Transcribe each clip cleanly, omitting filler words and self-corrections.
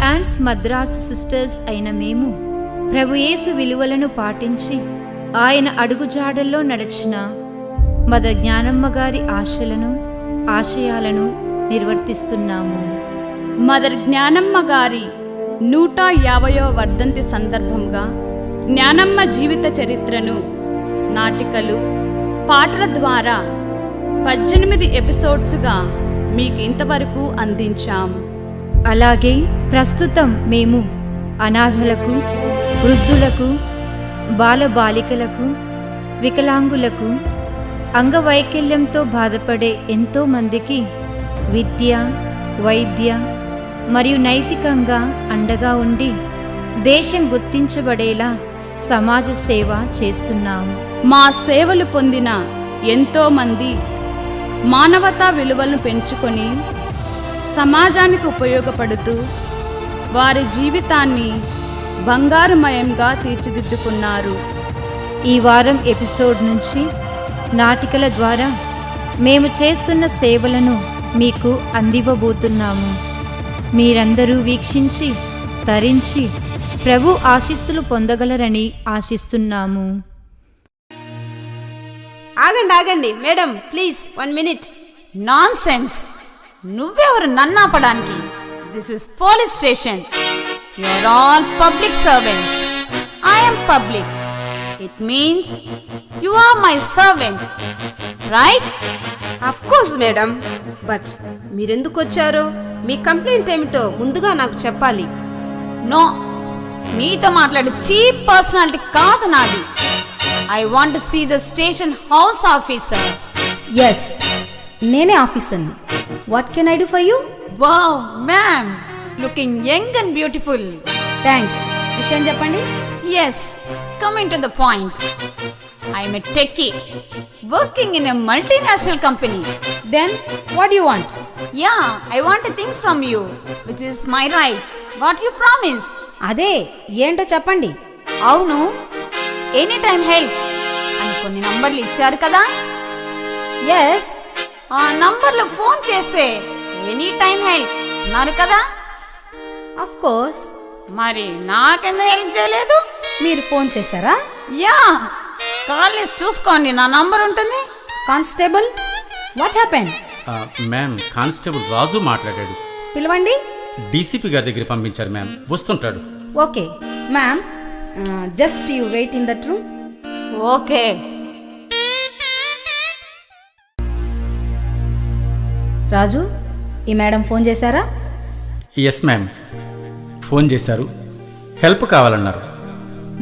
ట్రాన్స్ Madras sisters అయిన మేము ప్రభు యేసు విలువలను పాటించి ఆయన అడుగుజాడల్లో నడిచిన మదర్ జ్ఞానమ్మ గారి ఆశలను ఆశయాలను నిర్వర్తిస్తున్నాము. మదర్ జ్ఞానమ్మ గారి 150వ వర్ధంతి సందర్భంగా జ్ఞానమ్మ జీవిత చరిత్రను నాటికలు, పాటల ద్వారా 18 ఎపిసోడ్స్గా మీకు ఇంతవరకు అందించాం. అలాగే ప్రస్తుతం మేము అనాథలకు, వృద్ధులకు, బాలబాలికలకు, వికలాంగులకు, అంగవైకల్యంతో బాధపడే ఎంతో మందికి విద్య, వైద్య మరియు నైతికంగా అండగా ఉండి దేశం గుర్తించబడేలా సమాజ సేవ చేస్తున్నాము. మా సేవలు పొందిన ఎంతోమంది మానవతా విలువలను పెంచుకొని సమాజానికి ఉపయోగపడుతూ వారి జీవితాన్ని బంగారుమయంగా తీర్చిదిద్దుకున్నారు. ఈ వారం ఎపిసోడ్ నుంచి నాటికల ద్వారా మేము చేస్తున్న సేవలను మీకు అందివ్వబోతున్నాము. మీరందరూ వీక్షించి తరించి ప్రభు ఆశీస్సులు పొందగలరని ఆశిస్తున్నాము. ఆగండి madam, please 1 minute. Nonsense. నువ్వెవరు నన్నాపడానికి? This is police station. You are all public servants. I am public. It means you are my servant, right? Of course madam, but మీరెందుకు వచ్చారో, మీ కంప్లైంట్ ఏమిటో ముందుగా నాకు చెప్పాలి. నో, నీతో మాట్లాడే చీప్ పర్సనాలిటీ కాదు నాది. I want to see the station house officer. Yes, నేనే ఆఫీసర్ని. What can I do for you? Wow ma'am, looking young and beautiful. Thanks. విషయం చెప్పండి. Yes, coming to the point. I'm a techie working in a multinational company. Then what you want? Yeah, I want a thing from you, which is my right. What you promise? అదే ఏంటో చెప్పండి. అవును, any time help అని కొన్ని నంబర్లు ఇచ్చారు కదా. Yes, ఆ నంబర్లో ఫోన్ చేస్తే ఎనీ టైం హెల్ప్ అన్నారు కదా. Of course. మరి నాకెందుకు హెల్ప్ చేయలేదు? మీరు ఫోన్ చేశారా? యా, కాల్ లిస్ట్ చూసుకోండి, నా నంబర్ ఉంటుంది. Constable, what happen? Ma'am, constable Raju మాట్లాడాడు. పిలవండి. డీసీపీ గారి దగ్గర పంపించారు మ్యామ్, వస్తుంటాడు. Okay ma'am, just you wait in that room. Okay. Raju, ఈ మేడం ఫోన్ చేశారా? ఎస్ మ్యామ్, ఫోన్ చేశారు. హెల్ప్ కావాలన్నారు.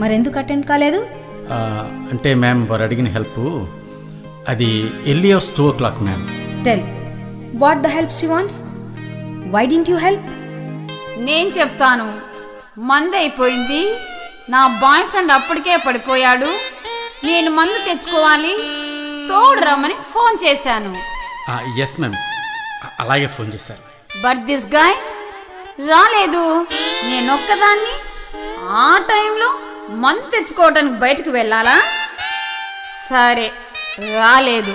మరెందుకు అటెండ్ కాలేదు? అంటే మ్యామ్, వారు అడిగిన హెల్ప్ అది early hours 2 o'clock ma'am. Tell what the help she wants. Why didn't you help? నేను చెప్తాను. మందు అయిపోయింది, నా బాయ్ ఫ్రెండ్ అప్పటికే పడిపోయాడు, నేను మందు తెచ్చుకోవాలి, తోడు రమ్మని ఫోన్ చేశాను. ఎస్ మ్యామ్, అలాగే ఫోన్ చేశారు. బట్ దిస్ గాయ్ రాలేదు. నేనొక్కదాన్ని ఆ టైంలో మందు తెచ్చుకోవటానికి బయటకు వెళ్ళాలా? సరే, రాలేదు.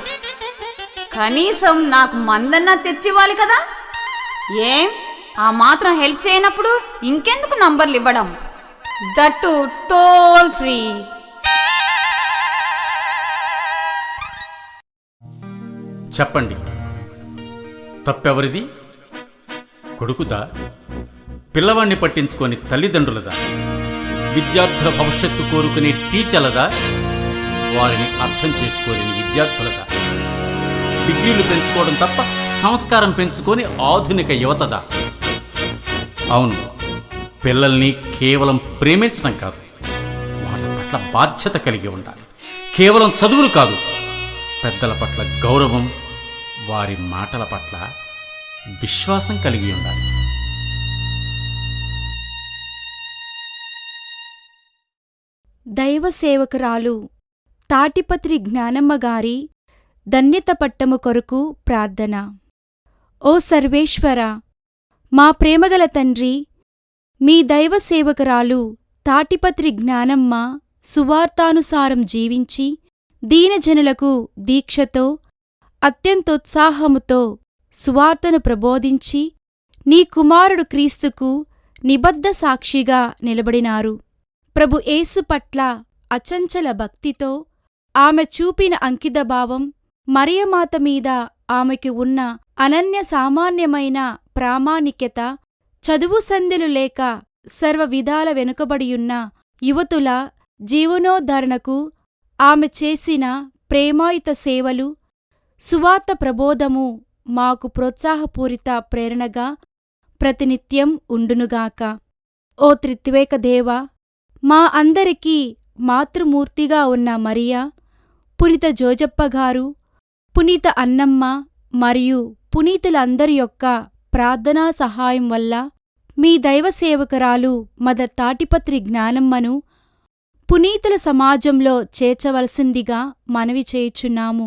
కనీసం నాకు మందన్నా తెచ్చివ్వాలి కదా. ఏం, ఆ మాత్రం హెల్ప్ చేయనప్పుడు ఇంకెందుకు నంబర్లు ఇవ్వడం, దట్టు టోల్ ఫ్రీ. చెప్పండి, తప్పెవరిది? కొడుకుదా? పిల్లవాడిని పట్టించుకొని తల్లిదండ్రులదా? విద్యార్థుల భవిష్యత్తు కోరుకునే టీచర్లదా? వారిని అర్థం చేసుకోలేని విద్యార్థులదా? డిగ్రీలు పెంచుకోవడం తప్ప సంస్కారం పెంచుకొని ఆధునిక యువతదా? అవును, పిల్లల్ని కేవలం ప్రేమించడం కాదు, వాళ్ళ పట్ల బాధ్యత కలిగి ఉండాలి. కేవలం చదువులు కాదు, పెద్దల పట్ల గౌరవం, వారి మాటల పట్ల విశ్వాసం కలిగి ఉండాలి. దైవ సేవకురాలు తాటిపత్రి జ్ఞానమ్మ గారి ధన్యత పట్టము కొరకు ప్రార్థన. ఓ సర్వేశ్వర, మా ప్రేమగల తండ్రి, మీ దైవ సేవకురాలు తాటిపత్రి జ్ఞానమ్మ సువార్తానుసారం జీవించి దీనజనులకు దీక్షతో అత్యంతోత్సాహముతో సువార్తను ప్రబోధించి నీ కుమారుడు క్రీస్తుకు నిబద్ధ సాక్షిగా నిలబడినారు. ప్రభు యేసు పట్ల అచంచల భక్తితో ఆమె చూపిన అంకితభావం, మరియమాత మీద ఆమెకి ఉన్న అనన్య సామాన్యమైన ప్రామాణిక్యత, చదువు సంధ్యలు లేక సర్వవిధాల వెనుకబడియున్న యువతుల జీవనోద్ధరణకు ఆమె చేసిన ప్రేమాయుత సేవలు, సువార్త ప్రబోధము మాకు ప్రోత్సాహపూరిత ప్రేరణగా ప్రతినిత్యం ఉండునుగాక. ఓ త్రిత్వేక దేవా, మా అందరికీ మాతృమూర్తిగా ఉన్న మరియా, పునీత జోజప్పగారు, పునీత అన్నమ్మ మరియు పునీతులందరి యొక్క ప్రార్థనా సహాయం వల్ల మీ దైవ సేవకురాలు మదర్ తాటిపత్రి జ్ఞానమ్మను పునీతుల సమాజంలో చేర్చవలసిందిగా మనవి చేయుచున్నాము.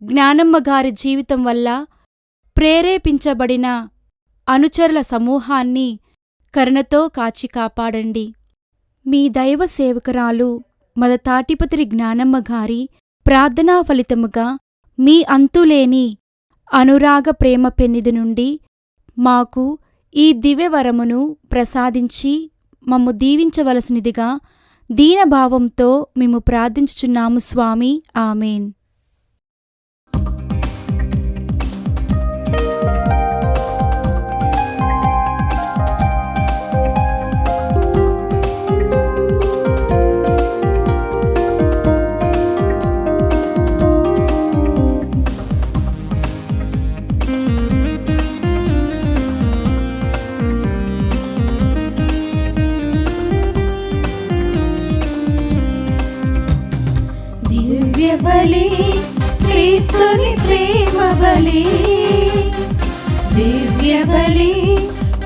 జ్ఞానమ్మగారి జీవితం వల్ల ప్రేరేపించబడిన అనుచరుల సమూహాన్ని కరుణతో కాచి కాపాడండి. మీ దైవ సేవకురాలు మదర్ తాటిపత్రి జ్ఞానమ్మగారి ప్రార్థనా ఫలితముగా మీ అంతులేని అనురాగ ప్రేమ పెన్నిది నుండి మాకు ఈ దివ్యవరమును ప్రసాదించి మమ్ము దీవించవలసినదిగా దీనభావంతో మేము ప్రార్థించుచున్నాము స్వామి. ఆమెన్. బలి క్రీస్తుని ప్రేమ బలి, దివ్య బలి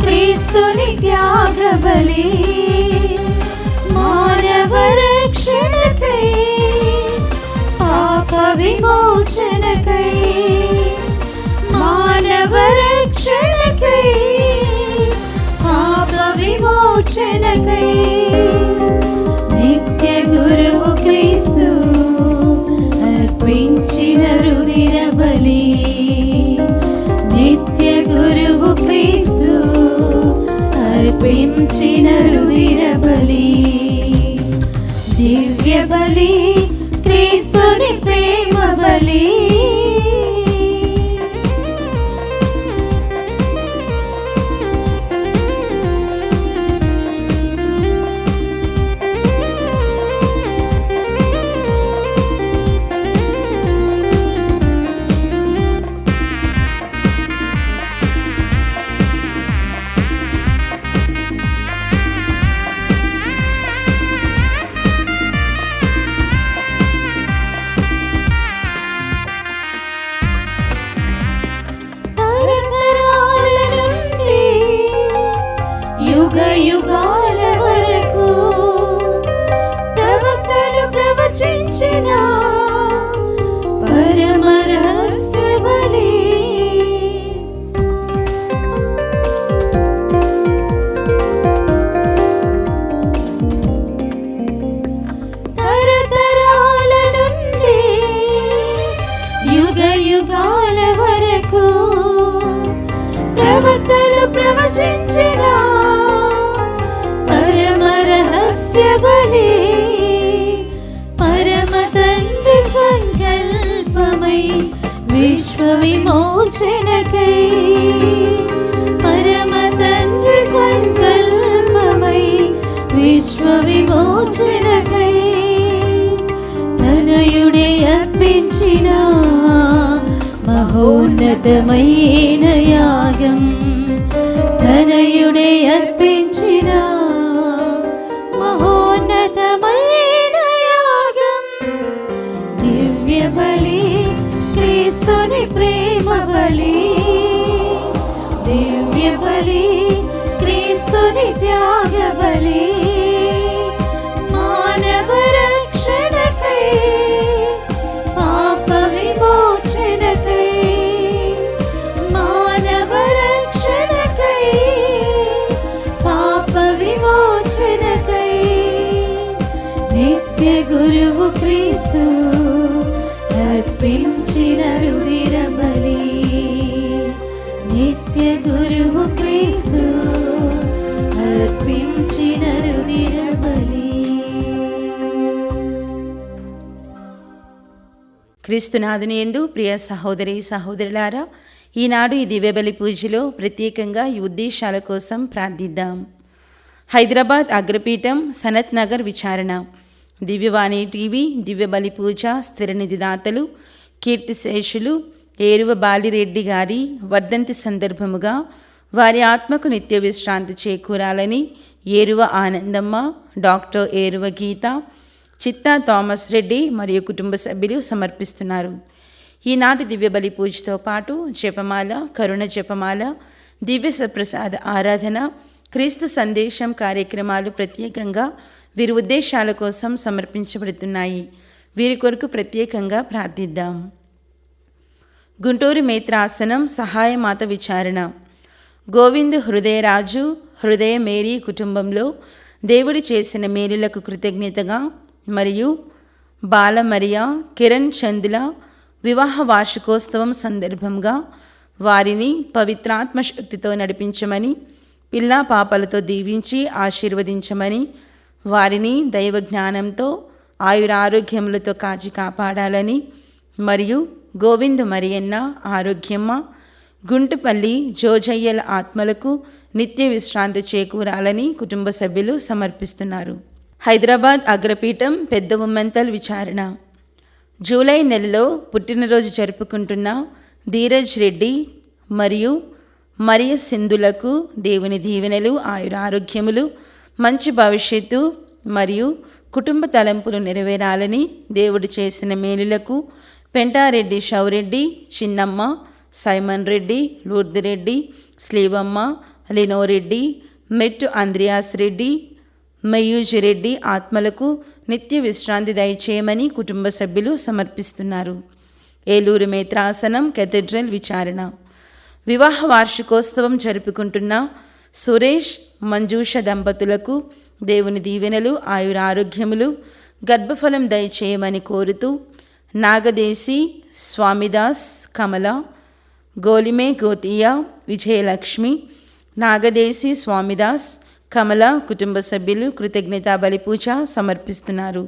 క్రీస్తుని త్యాగ బలి, మానవ రక్షణకై పాప విమోచనకై, మానవ రక్షణకై పాప విమోచనకై, నిత్య గురువు క్రీస్తు అర్పించిన రుధిర బలి, నిత్య గురువు క్రీస్తు అర్పించిన రుధిర బలి, దివ్య బలి క్రీస్తుని ప్రేమ బలి. యుగాల వరకు ప్రవక్తలు ప్రవచించిన పరమ రహస్య బలి, తరతరాల నుండి యుగాల వరకు ప్రవక్తలు ప్రవచించిన పరమ రహస్య బలి, పరమ తండ్రి సంకల్పమై విశ్వ విమోచనకై, పరమ తండ్రి సంకల్పమై విశ్వ విమోచనకై, తనయుడే అర్పించిన మహోన్నతమైన యాగం, తనయుడే అర్పించిన మహోన్నతమైన యాగం, దివ్య బలి క్రీస్తుని ప్రేమ బలి, దివ్య బలి క్రీస్తుని త్యాగ బలి, మానవ రక్షణకై పాప విమోచనకై, మానవ రక్షణకై పాప విమోచనకై, నిత్య గురువు క్రీస్తు అర్పించిన రుధిర బలి, నిత్య గురువు క్రీస్తు క్రీస్తునాథుని యందు ప్రియ సహోదరి సహోదరులారా, ఈనాడు ఈ దివ్యబలి పూజలో ప్రత్యేకంగా ఈ ఉద్దేశాల కోసం ప్రార్థిద్దాం. హైదరాబాద్ అగ్రపీఠం, సనత్ నగర్ విచారణ, దివ్యవాణి టీవీ, దివ్యబలి పూజ స్థిరనిధి దాతలు కీర్తిశేషులు ఏరువ బాలిరెడ్డి గారి వర్ధంతి సందర్భముగా వారి ఆత్మకు నిత్య విశ్రాంతి చేకూరాలని ఏరువ ఆనందమ్మ, డాక్టర్ ఏరువ గీత, చిత్తా థామస్ రెడ్డి మరియు కుటుంబ సభ్యులు సమర్పిస్తున్నారు. ఈనాటి దివ్యబలి పూజతో పాటు జపమాల, కరుణ జపమాల, దివ్య సప్రసాద ఆరాధన, క్రీస్తు సందేశం కార్యక్రమాలు ప్రత్యేకంగా వీరి ఉద్దేశాల కోసం సమర్పించబడుతున్నాయి. వీరి కొరకు ప్రత్యేకంగా ప్రార్థిద్దాం. గుంటూరు మేత్రాసనం సహాయమాత విచారణ, గోవింద్ హృదయరాజు, హృదయ మేరీ కుటుంబంలో దేవుడి చేసిన మేలులకు కృతజ్ఞతగా మరియు బాలమరియా కిరణ్ చందుల వివాహ వార్షికోత్సవం సందర్భంగా వారిని పవిత్రాత్మ శక్తితో నడిపించమని, పిల్లా పాపలతో దీవించి ఆశీర్వదించమని, వారిని దైవ జ్ఞానంతో ఆయురారోగ్యములతో కాచి కాపాడాలని మరియు గోవిందు మరియన్న, ఆరోగ్యమ్మ, గుంటుపల్లి జోజయ్యల ఆత్మలకు నిత్య విశ్రాంతి చేకూరాలని కుటుంబ సభ్యులు సమర్పిస్తున్నారు. హైదరాబాద్ అగ్రపీఠం పెద్ద ఉమ్మెంతల్ విచారణ, జూలై నెలలో పుట్టినరోజు జరుపుకుంటున్న ధీరజ్ రెడ్డి మరియు మరియ సింధులకు దేవుని దీవెనలు, ఆయురారోగ్యములు, మంచి భవిష్యత్తు మరియు కుటుంబ తలంపులు నెరవేరాలని, దేవుడు చేసిన మేలులకు పెంటారెడ్డి షౌరెడ్డి, చిన్నమ్మ, సైమన్ రెడ్డి, లూర్ది రెడ్డి, స్లీవమ్మ, లినోరెడ్డి, మెట్టు అంద్రియాస్ రెడ్డి, మయూజి రెడ్డి ఆత్మలకు నిత్య విశ్రాంతి దయచేయమని కుటుంబ సభ్యులు సమర్పిస్తున్నారు. ఏలూరు మేత్రాసనం కేథడ్రల్ విచారణ, వివాహ వార్షికోత్సవం జరుపుకుంటున్న సురేష్, మంజూష దంపతులకు దేవుని దీవెనలు, ఆయురారోగ్యములు, గర్భఫలం దయచేయమని కోరుతూ నాగదేశి, స్వామిదాస్, కమల, గోలిమే గోతియా, విజయలక్ష్మి, నాగదేశి, స్వామిదాస్, కమల కుటుంబ సభ్యులు కృతజ్ఞతా బలి పూజ సమర్పిస్తున్నారు.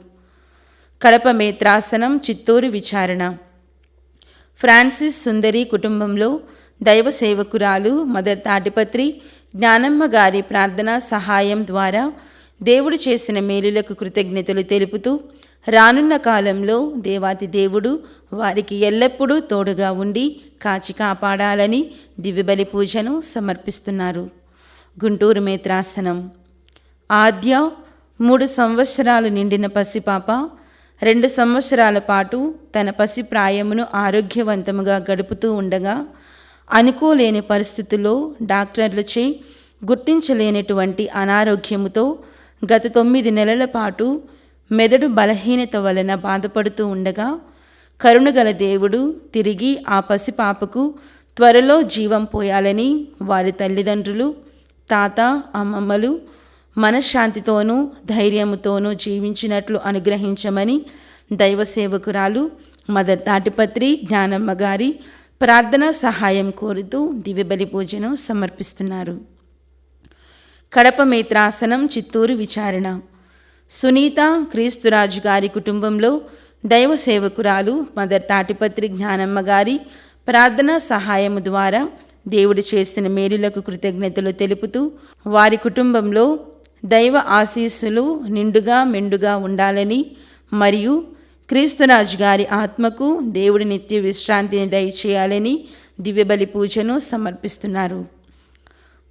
కడప మేత్రాసనం చిత్తూరు విచారణ, ఫ్రాన్సిస్ సుందరి కుటుంబంలో దైవ సేవకురాలు మదర్ తాటిపత్రి జ్ఞానమ్మ గారి ప్రార్థనా సహాయం ద్వారా దేవుడు చేసిన మేలులకు కృతజ్ఞతలు తెలుపుతూ రానున్న కాలంలో దేవాతి దేవుడు వారికి ఎల్లప్పుడూ తోడుగా ఉండి కాచి కాపాడాలని దివ్యబలి పూజను సమర్పిస్తున్నారు. గుంటూరు మేత్రాసనం, ఆద్య 3 సంవత్సరాలు నిండిన పసిపాప 2 సంవత్సరాల పాటు తన పసి ప్రాయమును ఆరోగ్యవంతముగా గడుపుతూ ఉండగా అనుకోలేని పరిస్థితుల్లో డాక్టర్లచే గుర్తించలేనటువంటి అనారోగ్యముతో గత 9 నెలల పాటు మెదడు బలహీనత వలన బాధపడుతూ ఉండగా కరుణగల దేవుడు తిరిగి ఆ పసిపాపకు త్వరలో జీవం పోయాలని వారి తల్లిదండ్రులు, తాత, అమ్మమ్మలు మనశ్శాంతితోనూ ధైర్యముతోనూ జీవించినట్లు అనుగ్రహించమని దైవ సేవకురాలు మదర్ తాటిపత్రి జ్ఞానమ్మ గారి ప్రార్థనా సహాయం కోరుతూ దివ్యబలి పూజను సమర్పిస్తున్నారు. కడప మేత్రాసనం చిత్తూరు విచారణ, సునీత, క్రీస్తురాజు గారి కుటుంబంలో దైవ సేవకురాలు మదర్ తాటిపత్రి జ్ఞానమ్మ గారి ప్రార్థనా సహాయము ద్వారా దేవుడు చేసిన మేలులకు కృతజ్ఞతలు తెలుపుతూ వారి కుటుంబంలో దైవ ఆశీస్సులు నిండుగా మెండుగా ఉండాలని మరియు క్రీస్తురాజు గారి ఆత్మకు దేవుడి నిత్య విశ్రాంతిని దయచేయాలని దివ్యబలి పూజను సమర్పిస్తున్నారు.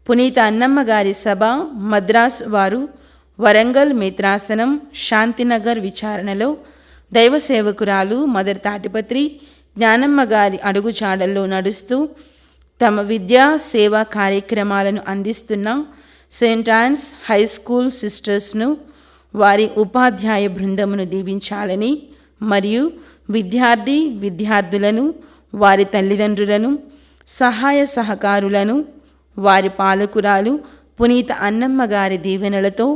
పునీత అన్నమ్మ గారి సభ మద్రాసు వారు వరంగల్ మేత్రాసనం శాంతినగర్ విచారణలో దైవ సేవకురాలు మదర్ తాటిపత్రి జ్ఞానమ్మ గారి అడుగుజాడల్లో నడుస్తూ తమ విద్యా సేవా కార్యక్రమాలను అందిస్తున్న సెయింట్ ఆన్స్ హై స్కూల్ సిస్టర్స్ను, వారి ఉపాధ్యాయ బృందమును దీవించాలని మరియు విద్యార్థులను, వారి తల్లిదండ్రులను, సహాయ సహకారులను, వారి పాలకురాలు పునీత అన్నమ్మ గారి దీవెనలతో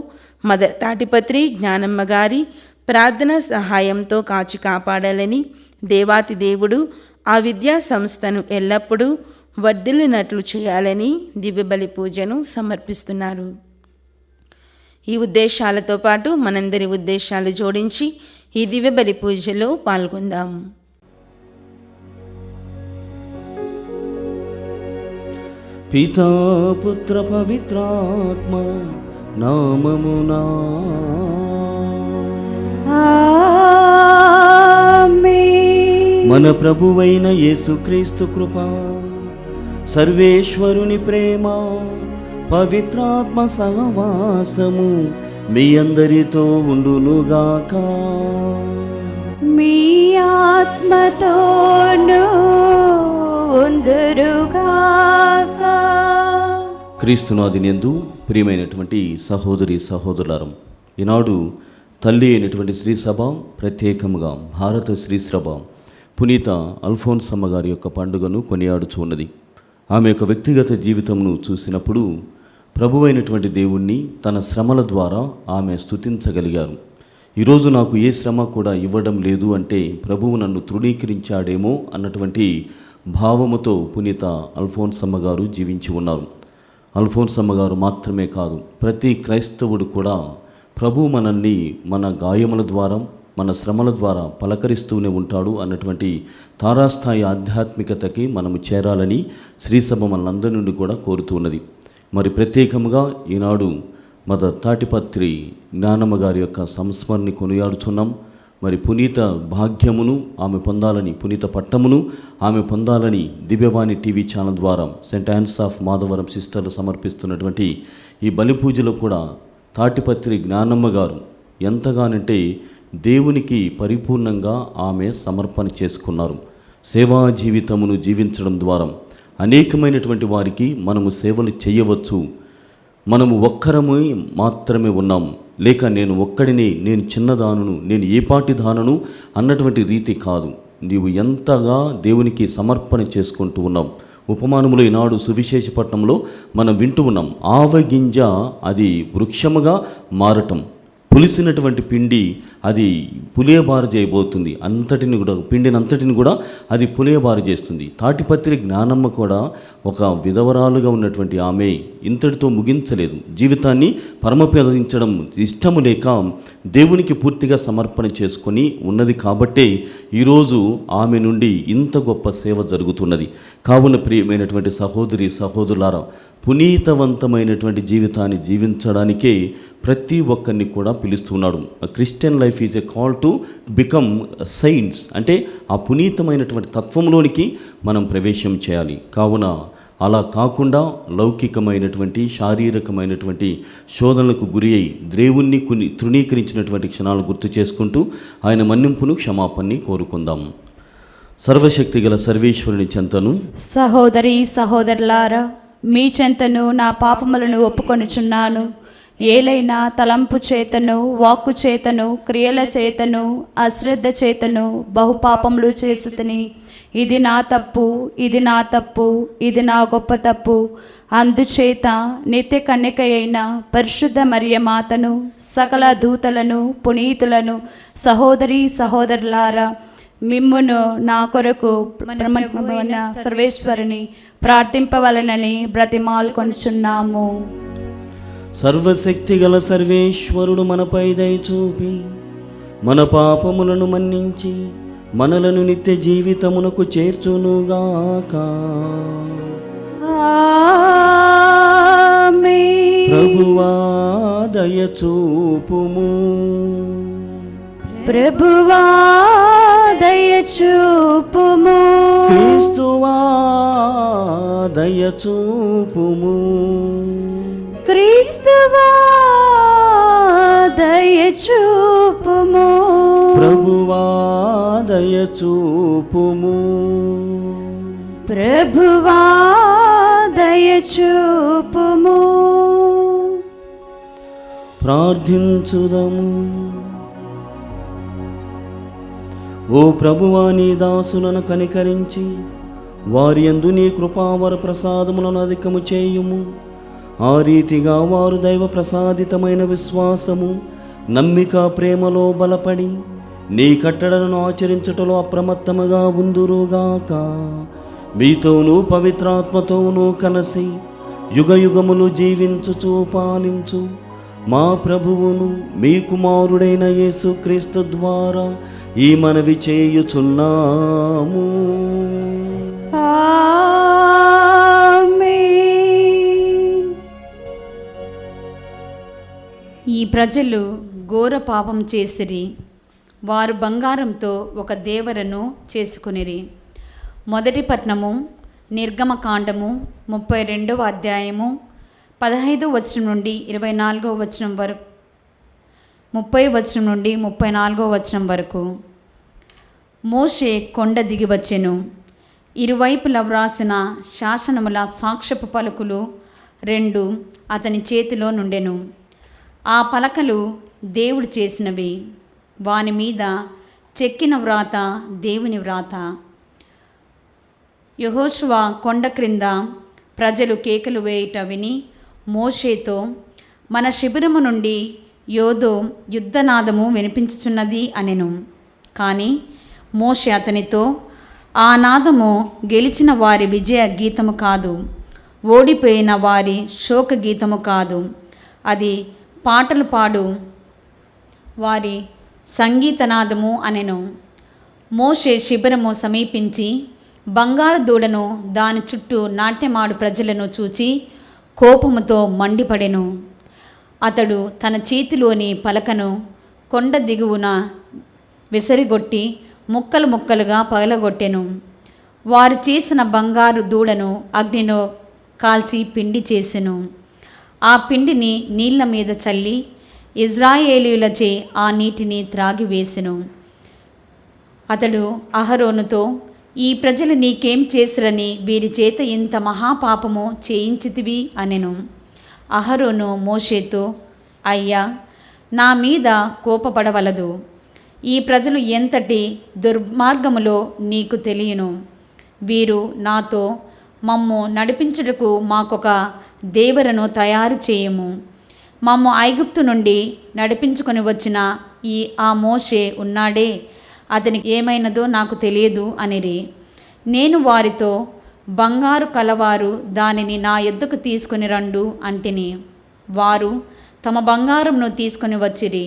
మదర్ తాటిపత్రి జ్ఞానమ్మ గారి ప్రార్థన సహాయంతో కాచి కాపాడాలని దేవాతి దేవుడు ఆ విద్యా సంస్థను ఎల్లప్పుడూ వర్ధిల్లినట్లు చేయాలని దివ్యబలి పూజను సమర్పిస్తున్నారు. ఈ ఉద్దేశాలతో పాటు మనందరి ఉద్దేశాలు జోడించి ఈ దివ్యబలి పూజలో పాల్గొందాం. పితా పుత్ర పవిత్రాత్మ నామమునా. మన ప్రభువైన యేసుక్రీస్తు కృప, సర్వేశ్వరుని ప్రేమ, పవిత్రాత్మ సహవాసము మీ అందరితో ఉండునుగాక. మీ ఆత్మతోను ఉందురుగాక. క్రీస్తునాదినందు ప్రియమైనటువంటి సహోదరి సహోదరులారం, ఈనాడు తల్లి అయినటువంటి శ్రీసభ, ప్రత్యేకముగా భారత శ్రీసభ పునీత అల్ఫోన్సమ్మ గారి యొక్క పండుగను కొనియాడుచున్నది. ఆమె యొక్క వ్యక్తిగత జీవితంను చూసినప్పుడు ప్రభువైనటువంటి దేవుణ్ణి తన శ్రమల ద్వారా ఆమె స్తుతించగలిగారు. ఈరోజు నాకు ఏ శ్రమ కూడా ఇవ్వడం లేదు అంటే ప్రభువు నన్ను తృణీకరించాడేమో అన్నటువంటి భావముతో పునీత అల్ఫోన్సమ్మ గారు జీవించి ఉన్నారు. అల్ఫోన్సమ్మ గారు మాత్రమే కాదు, ప్రతి క్రైస్తవుడు కూడా ప్రభు మనల్ని మన గాయముల ద్వారా, మన శ్రమల ద్వారా పలకరిస్తూనే ఉంటాడు అన్నటువంటి తారాస్థాయి ఆధ్యాత్మికతకి మనము చేరాలని శ్రీసభ మనందరి నుండి కూడా కోరుతున్నది. మరి ప్రత్యేకముగా ఈనాడు మదర్ తాటిపత్రి జ్ఞానమ్మ గారి యొక్క సంస్మరణని కొనియాడుచున్నాం. మరి పునీత భాగ్యమును ఆమె పొందాలని, పునీత పట్టమును ఆమె పొందాలని దివ్యవాణి టీవీ ఛానల్ ద్వారా సెయింట్ యాన్స్ ఆఫ్ మాధవరం సిస్టర్లు సమర్పిస్తున్నటువంటి ఈ బలి పూజలో కూడా తాటిపత్రి జ్ఞానమ్మ గారు ఎంతగానంటే దేవునికి పరిపూర్ణంగా ఆమె సమర్పణ చేసుకున్నారు. సేవా జీవితమును జీవించడం ద్వారా అనేకమైనటువంటి వారికి మనము సేవలు చేయవచ్చు. మనము ఒక్కరము మాత్రమే ఉన్నాం, లేక నేను ఒక్కడిని, నేను చిన్నదానును, నేను ఏ పాటి దానను అన్నటువంటి రీతి కాదు. నీవు ఎంతగా దేవునికి సమర్పణ చేసుకుంటూ ఉన్నాం. ఉపమానములో ఈనాడు సువిశేషపట్నంలో మనం వింటూ ఉన్నాం, ఆవగింజ అది వృక్షముగా మారటం, పులిసినటువంటి పిండి అది పులియబారు చేయబోతుంది, అంతటిని కూడా పిండిని అంతటిని కూడా అది పులియబారు చేస్తుంది. తాటిపత్రి జ్ఞానమ్మ కూడా ఒక విధవరాలుగా ఉన్నటువంటి ఆమె ఇంతటితో ముగించలేదు. జీవితాన్ని పరమపదించడం ఇష్టము లేక దేవునికి పూర్తిగా సమర్పణ చేసుకొని ఉన్నది కాబట్టే ఈరోజు ఆమె నుండి ఇంత గొప్ప సేవ జరుగుతున్నది. కావున ప్రియమైనటువంటి సహోదరి సహోదరులారా, పునీతవంతమైనటువంటి జీవితాన్ని జీవించడానికే ప్రతి ఒక్కరిని కూడా పిలుస్తున్నాడు. Christian life is a call to become saints, అంటే ఆ పునీతమైనటువంటి తత్వంలోనికి మనం ప్రవేశం చేయాలి. కావున అలా కాకుండా లౌకికమైనటువంటి శారీరకమైనటువంటి శోధనలకు గురి అయి దేవుణ్ణి తృణీకరించినటువంటి క్షణాలు గుర్తు చేసుకుంటూ ఆయన మన్నింపును క్షమాపణని కోరుకుందాం. సర్వశక్తి గల సర్వేశ్వరుని చెంతను, సహోదరి సహోదరులారా, మీ చెంతను నా పాపములను ఒప్పుకొనుచున్నాను. ఏలైనా తలంపు చేతను, వాక్కు చేతను, క్రియల చేతను, అశ్రద్ధ చేతను బహుపాపములు చేస్తుని. ఇది నా తప్పు, ఇది నా తప్పు, ఇది నా గొప్ప తప్పు. అందుచేత నిత్య కన్యక అయిన పరిశుద్ధ మరియ మాతను, సకల దూతలను, పునీతులను, సహోదరి సహోదరులారా, మిమ్మును నా కొరకు బ్రహ్మమైన సర్వేశ్వరుని ప్రార్థింపవలనని బ్రతిమాలుకొనుచున్నాము. సర్వశక్తి గల సర్వేశ్వరుడు మనపై దయ చూపి మన పాపములను మన్నించి మనలను నిత్య జీవితమునకు చేర్చునుగాక. ఆమేన్. ప్రభువా దయ చూపుము, ప్రభువా దయ చూపుము. క్రీస్తువా దయ చూపుము, క్రీస్తువా దయ చూపుము. ప్రభువా దయ చూపుము. ప్రభువా దయ చూపుము. ప్రార్థించుదము. ఓ ప్రభువా, నీ దాసులను కనికరించి వారి యందు నీ కృపావర ప్రసాదములను అధికము చేయుము. ఆ రీతిగా వారు దైవ ప్రసాదితమైన విశ్వాసము, నమ్మిక, ప్రేమలో బలపడి నీ కట్టడలను ఆచరించుటలో అప్రమత్తముగా ఉందురుగాక. మీతోనూ పవిత్రాత్మతోనూ కలసి యుగయుగములు జీవించుచూ పాలించు మా ప్రభువును మీ కుమారుడైన యేసుక్రీస్తు ద్వారా ఈ మనవి చేయుచున్నాము. ఆమేన్. ఈ ప్రజలు ఘోర పాపం చేసిరి. వారు బంగారంతో ఒక దేవరను చేసుకునిరి. మొదటి పట్నము నిర్గమకాండము 32వ అధ్యాయము 15వ వచనం నుండి 24వ వచనం వరకు, 30వ వచనం నుండి 34వ వచనం వరకు. మోషే కొండ దిగి వచ్చెను. ఇరువైపుల వ్రాసిన శాసనముల సాక్ష్యపు పలుకులు 2 అతని చేతిలో నుండెను. ఆ పలకలు దేవుడు చేసినవి. వాని మీద చెక్కిన వ్రాత దేవుని వ్రాత. యెహోషువ కొండ క్రింద ప్రజలు కేకలు వేయుట విని మోషేతో, మన శిబిరము నుండి యోదో యుద్ధనాదము వినిపించుచున్నది అనెను. కానీ మోషే అతనితో, ఆ నాదము గెలిచిన వారి విజయ గీతము కాదు, ఓడిపోయిన వారి శోక గీతము కాదు, అది పాటలు పాడు వారి సంగీతనాదము అనెను. మోషే శిబిరము సమీపించి బంగారు దూడను దాని చుట్టూ నాట్యమాడు ప్రజలను చూచి కోపముతో మండిపడెను. అతడు తన చేతిలోని పలకను కొండ దిగువన విసరిగొట్టి ముక్కలు ముక్కలుగా పగలగొట్టెను. వారు చేసిన బంగారు దూడను అగ్నిలో కాల్చి పిండి చేసెను. ఆ పిండిని నీళ్ల మీద చల్లి ఇజ్రాయేలీయులచే ఆ నీటిని త్రాగివేసెను. అతడు అహరోనుతో, ఈ ప్రజలు నీకేం చేసిరని వీరి చేత ఇంత మహాపాపము చేయించితివి అనెను. అహరోను మోషేతో, అయ్యా, నా మీద కోపపడవలదు. ఈ ప్రజలు ఎంతటి దుర్మార్గములో నీకు తెలియను. వీరు నాతో, మమ్ము నడిపించుటకు మాకొక దేవరను తయారు చేయము, మమ్ము ఐగుప్తు నుండి నడిపించుకొని వచ్చిన ఆ మోషే ఉన్నాడే, అతనికి ఏమైనదో నాకు తెలియదు అనిరి. నేను వారితో, బంగారు కలవారు దానిని నా యొద్దకు తీసుకుని రండు అంటిని. వారు తమ బంగారమును తీసుకొని వచ్చిరి.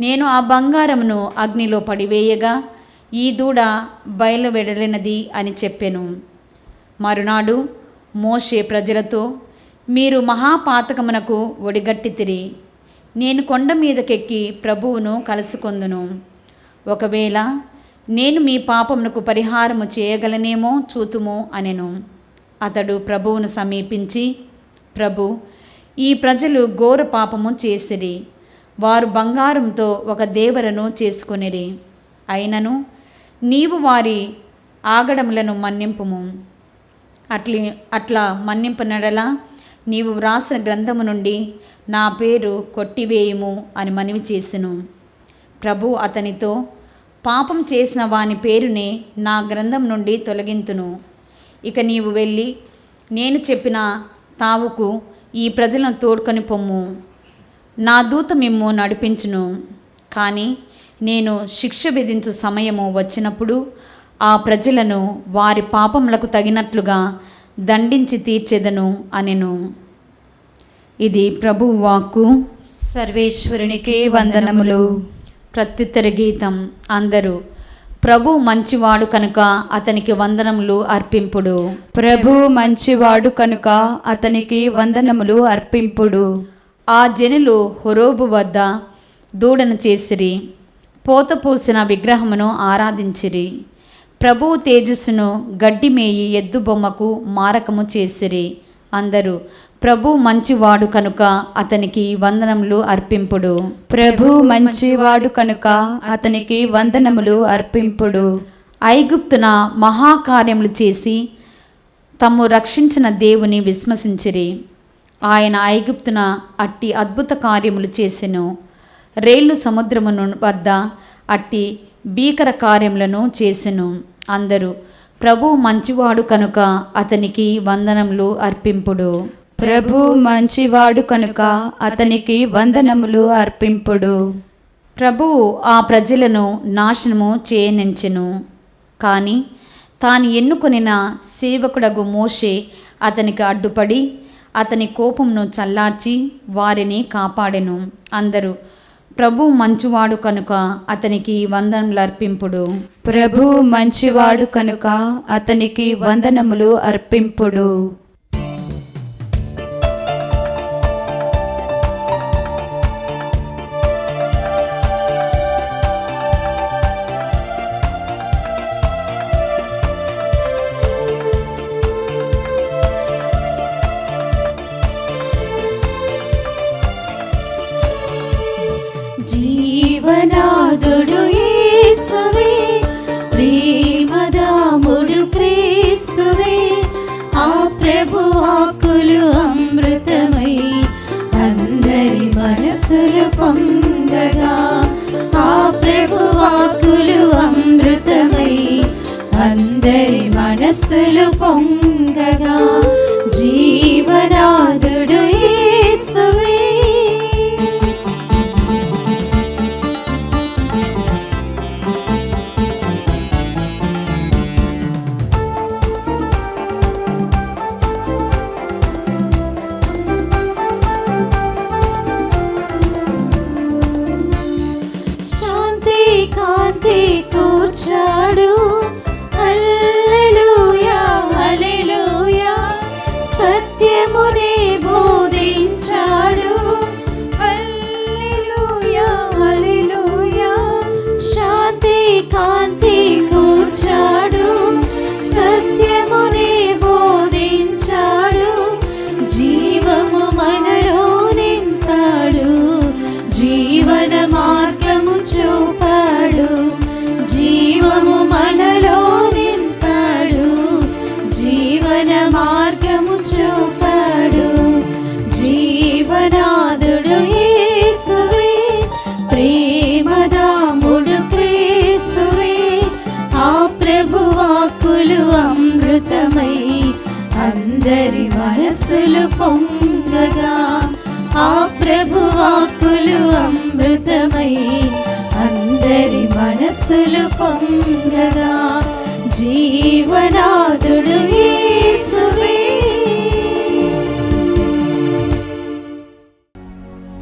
నేను ఆ బంగారమును అగ్నిలో పడివేయగా ఈ దూడ బయలువెడలినది అని చెప్పెను. మరునాడు మోషే ప్రజలతో, మీరు మహాపాతకమునకు ఒడిగట్టితిరి. నేను కొండ మీదకెక్కి ప్రభువును కలుసుకొందును. ఒకవేళ నేను మీ పాపమునకు పరిహారము చేయగలనేమో చూతుము అనెను. అతడు ప్రభువును సమీపించి, ప్రభు, ఈ ప్రజలు ఘోర పాపము చేసిరి. వారు బంగారంతో ఒక దేవరను చేసుకొనిరి. అయినను నీవు వారి ఆగడములను మన్నింపుము. అట్లా మన్నింపనడలా నీవు వ్రాసిన గ్రంథము నుండి నా పేరు కొట్టివేయుము అని మనవి చేసెను. ప్రభు అతనితో, పాపం చేసిన వాని పేరునే నా గ్రంథం నుండి తొలగింతును. ఇక నీవు వెళ్ళి నేను చెప్పిన తావుకు ఈ ప్రజలను తోడ్కొని పొమ్ము. నా దూత మిమ్ము నడిపించును. కానీ నేను శిక్ష విధించు సమయము వచ్చినప్పుడు ఆ ప్రజలను వారి పాపములకు తగినట్లుగా దండించి తీర్చెదను అనెను. ఇది ప్రభువు వాక్కు. సర్వేశ్వరునికి వందనములు. ప్రత్యుత్తర గీతం. అందరూ ప్రభు మంచివాడు కనుక అతనికి వందనములు అర్పింపుడు. ప్రభు మంచివాడు కనుక అతనికి వందనములు అర్పింపుడు. ఆ జనులు హోరేబు వద్ద దూడను చేసిరి, పోత పూసిన విగ్రహమును ఆరాధించిరి. ప్రభువు తేజస్సును గడ్డిమేయి ఎద్దు బొమ్మకు మారకము చేసిరి. అందరూ ప్రభు మంచివాడు కనుక అతనికి వందనములు అర్పింపుడు. ప్రభు మంచివాడు కనుక అతనికి వందనములు అర్పింపుడు. ఐగుప్తున మహాకార్యములు చేసి తమ్ము రక్షించిన దేవుని విస్మసించిరి. ఆయన ఐగుప్తున అట్టి అద్భుత కార్యములు చేసెను. రేళ్ళు సముద్రమును వద్ద అట్టి భీకర కార్యములను చేసెను. అందరూ ప్రభు మంచివాడు కనుక అతనికి వందనములు అర్పింపుడు. ప్రభు మంచివాడు కనుక అతనికి వందనములు అర్పింపుడు. ప్రభువు ఆ ప్రజలను నాశనము చేయనించెను. కానీ తాను ఎన్నుకొనిన సేవకుడగు మోషే అతనికి అడ్డుపడి అతని కోపంను చల్లార్చి వారిని కాపాడెను. అందరూ ప్రభు మంచివాడు కనుక అతనికి వందనములు అర్పింపుడు. ప్రభు మంచివాడు కనుక అతనికి వందనములు అర్పింపుడు. పొంగగా ఆ ప్రభు వాక్కులు అమృతమై అందరి మనసులు పొంగగా జీవనాదుడు యేసువే. శాంతి కాంతి కూర్చాడు, హల్లెలూయా హల్లెలూయా. సత్యమునే బోధించాడు, హల్లెలూయా హల్లెలూయా. శాంతి కాంతి కూర్చాడు, సత్యమునే బోధించాడు. జీవము మనలో నింపాడు, జీవన మార్గము చూపాడు. జీవము మనలో నింపాడు, జీవన మార్గము చూపాడు. జీవనాదుడు యేసువే, ప్రేమదాముడు క్రీస్తువే. ఆ ప్రభు వాక్కులు అమృతమై అందరి మనసులు పొంగగా ఆ ప్రభు వాక్కులు అమృతమై అందరి మనసులు పొంగగా జీవనాదుడు యేసువే.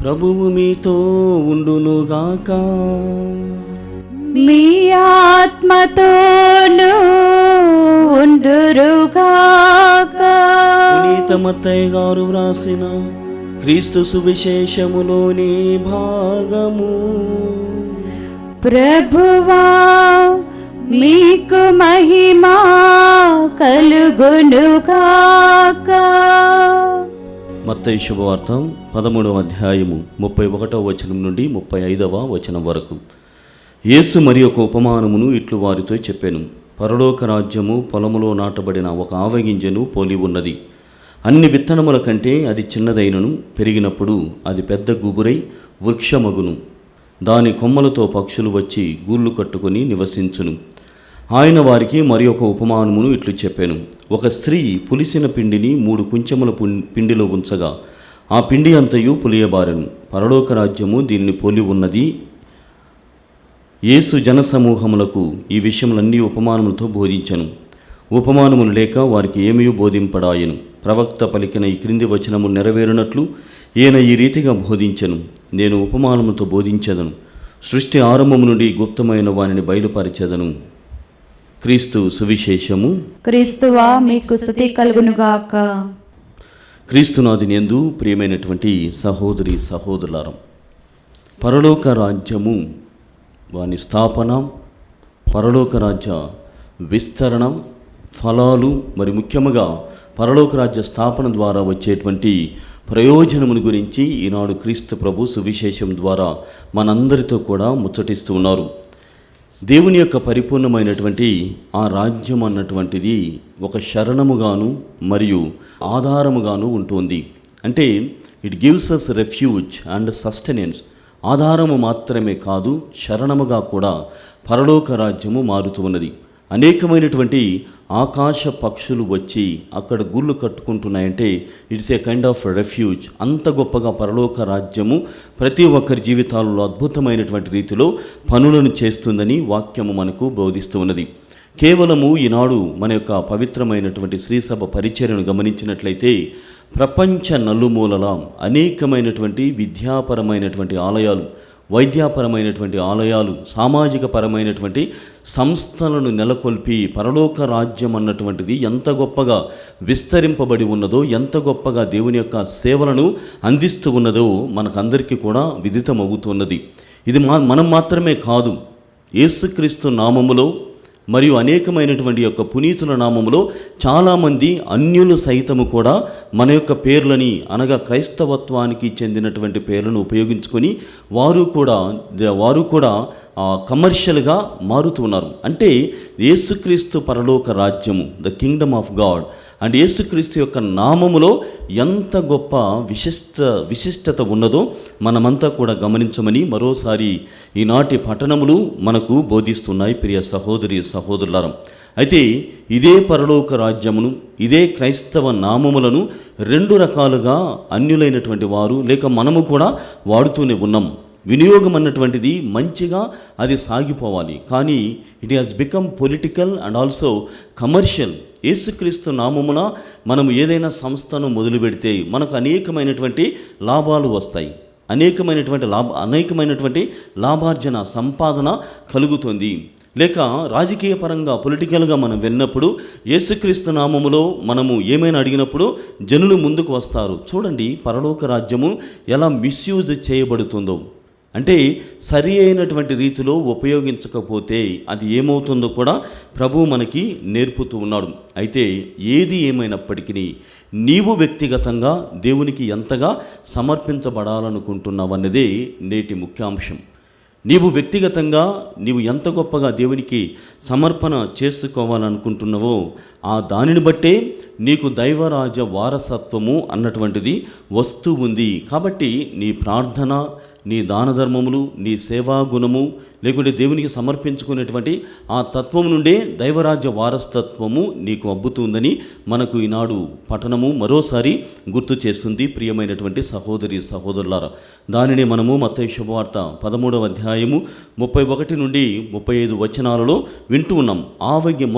ప్రభువు మీతో ఉండునుగాక. మీ ఆత్మతోనూ ఉండురుగాక. పునీత మత్తయి గారు వ్రాసిన క్రీస్తు సువిశేషములోని భాగము. ప్రభువా మీకు మహిమా కలుగునుగాక. మత్తయి శుభవార్త 13వ అధ్యాయము 31వ వచనం నుండి 35వ వచనం వరకు. యేసు మరి ఒక ఉపమానమును ఇట్లు వారితో చెప్పెను. పరలోక రాజ్యము పొలములో నాటబడిన ఒక ఆవగింజను పోలి ఉన్నది. అన్ని విత్తనముల కంటే అది చిన్నదైనను పెరిగినప్పుడు అది పెద్ద గుబురై వృక్షమగును. దాని కొమ్మలతో పక్షులు వచ్చి గూళ్ళు కట్టుకొని నివసించును. ఆయన వారికి మరి ఒక ఉపమానమును ఇట్లు చెప్పాను. ఒక స్త్రీ పులిసిన పిండిని 3 కుంచెముల పిండిలో ఉంచగా ఆ పిండి అంతయు పులియబారెను. పరలోక రాజ్యము దీనిని పోలి ఉన్నది. యేసు జనసమూహములకు ఈ విషయములన్నీ ఉపమానములతో బోధించెను. ఉపమానములు లేక వారికి ఏమీ బోధింపడాయను. ప్రవక్త పలికిన ఈ క్రింది వచనము నెరవేరునట్లు ఈయన ఈ రీతిగా బోధించెను. నేను ఉపమానముతో బోధించెదను, సృష్టి ఆరంభము నుండి గుప్తమైన వానిని బయలుపరిచెదను. క్రీస్తు సువిశేషము. క్రీస్తువా మీకు స్తుతి కలుగునుగాక. క్రీస్తునాథుని యందు ప్రియమైనటువంటి సహోదరి సహోదరులారా, పరలోక రాజ్యము వాని స్థాపన, పరలోక రాజ్య విస్తరణ, ఫలాలు, మరి ముఖ్యముగా పరలోక రాజ్య స్థాపన ద్వారా వచ్చేటువంటి ప్రయోజనమును గురించి ఈనాడు క్రీస్తు ప్రభు సువిశేషం ద్వారా మనందరితో కూడా ముచ్చటిస్తూ ఉన్నారు. దేవుని యొక్క పరిపూర్ణమైనటువంటి ఆ రాజ్యం అన్నటువంటిది ఒక శరణముగాను మరియు ఆధారముగాను ఉంటుంది. అంటే it gives us refuge and sustenance. ఆధారము మాత్రమే కాదు, శరణముగా కూడా పరలోక రాజ్యము మారుతూ ఉన్నది. అనేకమైనటువంటి ఆకాశ పక్షులు వచ్చి అక్కడ గుళ్ళు కట్టుకుంటున్నాయంటే it's a kind of refuge. అంత గొప్పగా పరలోక రాజ్యము ప్రతి ఒక్కరి జీవితాలలో అద్భుతమైనటువంటి రీతిలో పనులను చేస్తుందని వాక్యము మనకు బోధిస్తూ ఉన్నది. కేవలము ఈనాడు మన యొక్క పవిత్రమైనటువంటి శ్రీసభ పరిచర్యను గమనించినట్లయితే ప్రపంచ నలుమూలల అనేకమైనటువంటి విద్యాపరమైనటువంటి ఆలయాలు, వైద్యపరమైనటువంటి ఆలయాలు, సామాజిక పరమైనటువంటి సంస్థలను నెలకొల్పి పరలోక రాజ్యం అన్నటువంటిది ఎంత గొప్పగా విస్తరింపబడి ఉన్నదో, ఎంత గొప్పగా దేవుని యొక్క సేవలను అందిస్తూ ఉన్నదో మనకందరికీ కూడా విదితమవుతున్నది. ఇది మనం మాత్రమే కాదు, యేసుక్రీస్తు నామములో మరియు అనేకమైనటువంటి యొక్క పునీతుల నామములో చాలామంది అన్యులు సైతము కూడా మన యొక్క పేర్లని, అనగా క్రైస్తవత్వానికి చెందినటువంటి పేర్లను ఉపయోగించుకొని వారు కూడా కమర్షియల్గా మారుతూ ఉన్నారు. అంటే యేసుక్రీస్తు పరలోక రాజ్యము, the Kingdom of God and యేసుక్రీస్తు యొక్క నామములో ఎంత గొప్ప విశిష్టత ఉన్నదో మనమంతా కూడా గమనించమని మరోసారి ఈనాటి పట్టణములు మనకు బోధిస్తున్నాయి. ప్రియ సహోదరి సహోదరులారా, అయితే ఇదే పరలోక రాజ్యమును, ఇదే క్రైస్తవ నామములను రెండు రకాలుగా అన్యులైనటువంటి వారు లేక మనము కూడా వాడుతూనే ఉన్నాం. వినియోగం అన్నటువంటిది మంచిగా అది సాగిపోవాలి, కానీ it has become political and also commercial. యేసుక్రీస్తు నామమున మనము ఏదైనా సంస్థను మొదలు పెడితే మనకు అనేకమైనటువంటి లాభాలు వస్తాయి, అనేకమైనటువంటి లాభార్జన సంపాదన కలుగుతుంది. లేక రాజకీయ పరంగా పొలిటికల్గా మనం వెళ్ళినప్పుడు యేసుక్రీస్తు నామములో మనము ఏమైనా అడిగినప్పుడు జనులు ముందుకు వస్తారు. చూడండి పరలోక రాజ్యము ఎలా మిస్యూజ్ చేయబడుతుందో. అంటే సరి అయినటువంటి రీతిలో ఉపయోగించకపోతే అది ఏమవుతుందో కూడా ప్రభువు మనకి నేర్పుతూ ఉన్నాడు. అయితే ఏది ఏమైనప్పటికీ నీవు వ్యక్తిగతంగా దేవునికి ఎంతగా సమర్పించబడాలనుకుంటున్నావు అన్నదే నేటి ముఖ్యాంశం. నీవు వ్యక్తిగతంగా నీవు ఎంత గొప్పగా దేవునికి సమర్పణ చేసుకోవాలనుకుంటున్నావో ఆ దానిని బట్టే నీకు దైవరాజ వారసత్వము అన్నటువంటిది వస్తూ ఉంది. కాబట్టి నీ ప్రార్థన, నీ దాన ధర్మములు, నీ సేవా గుణము, లేకుంటే దేవునికి సమర్పించుకునేటువంటి ఆ తత్వం నుండే దైవరాజ్య వారసత్వము నీకు అబ్బుతుందని మనకు ఈనాడు పఠనము మరోసారి గుర్తు చేస్తుంది. ప్రియమైనటువంటి సహోదరి సహోదరులారా, దానిని మనము మత్తయి శుభవార్త 13వ అధ్యాయము 31 నుండి 35 వచనాలలో వింటూ ఉన్నాం.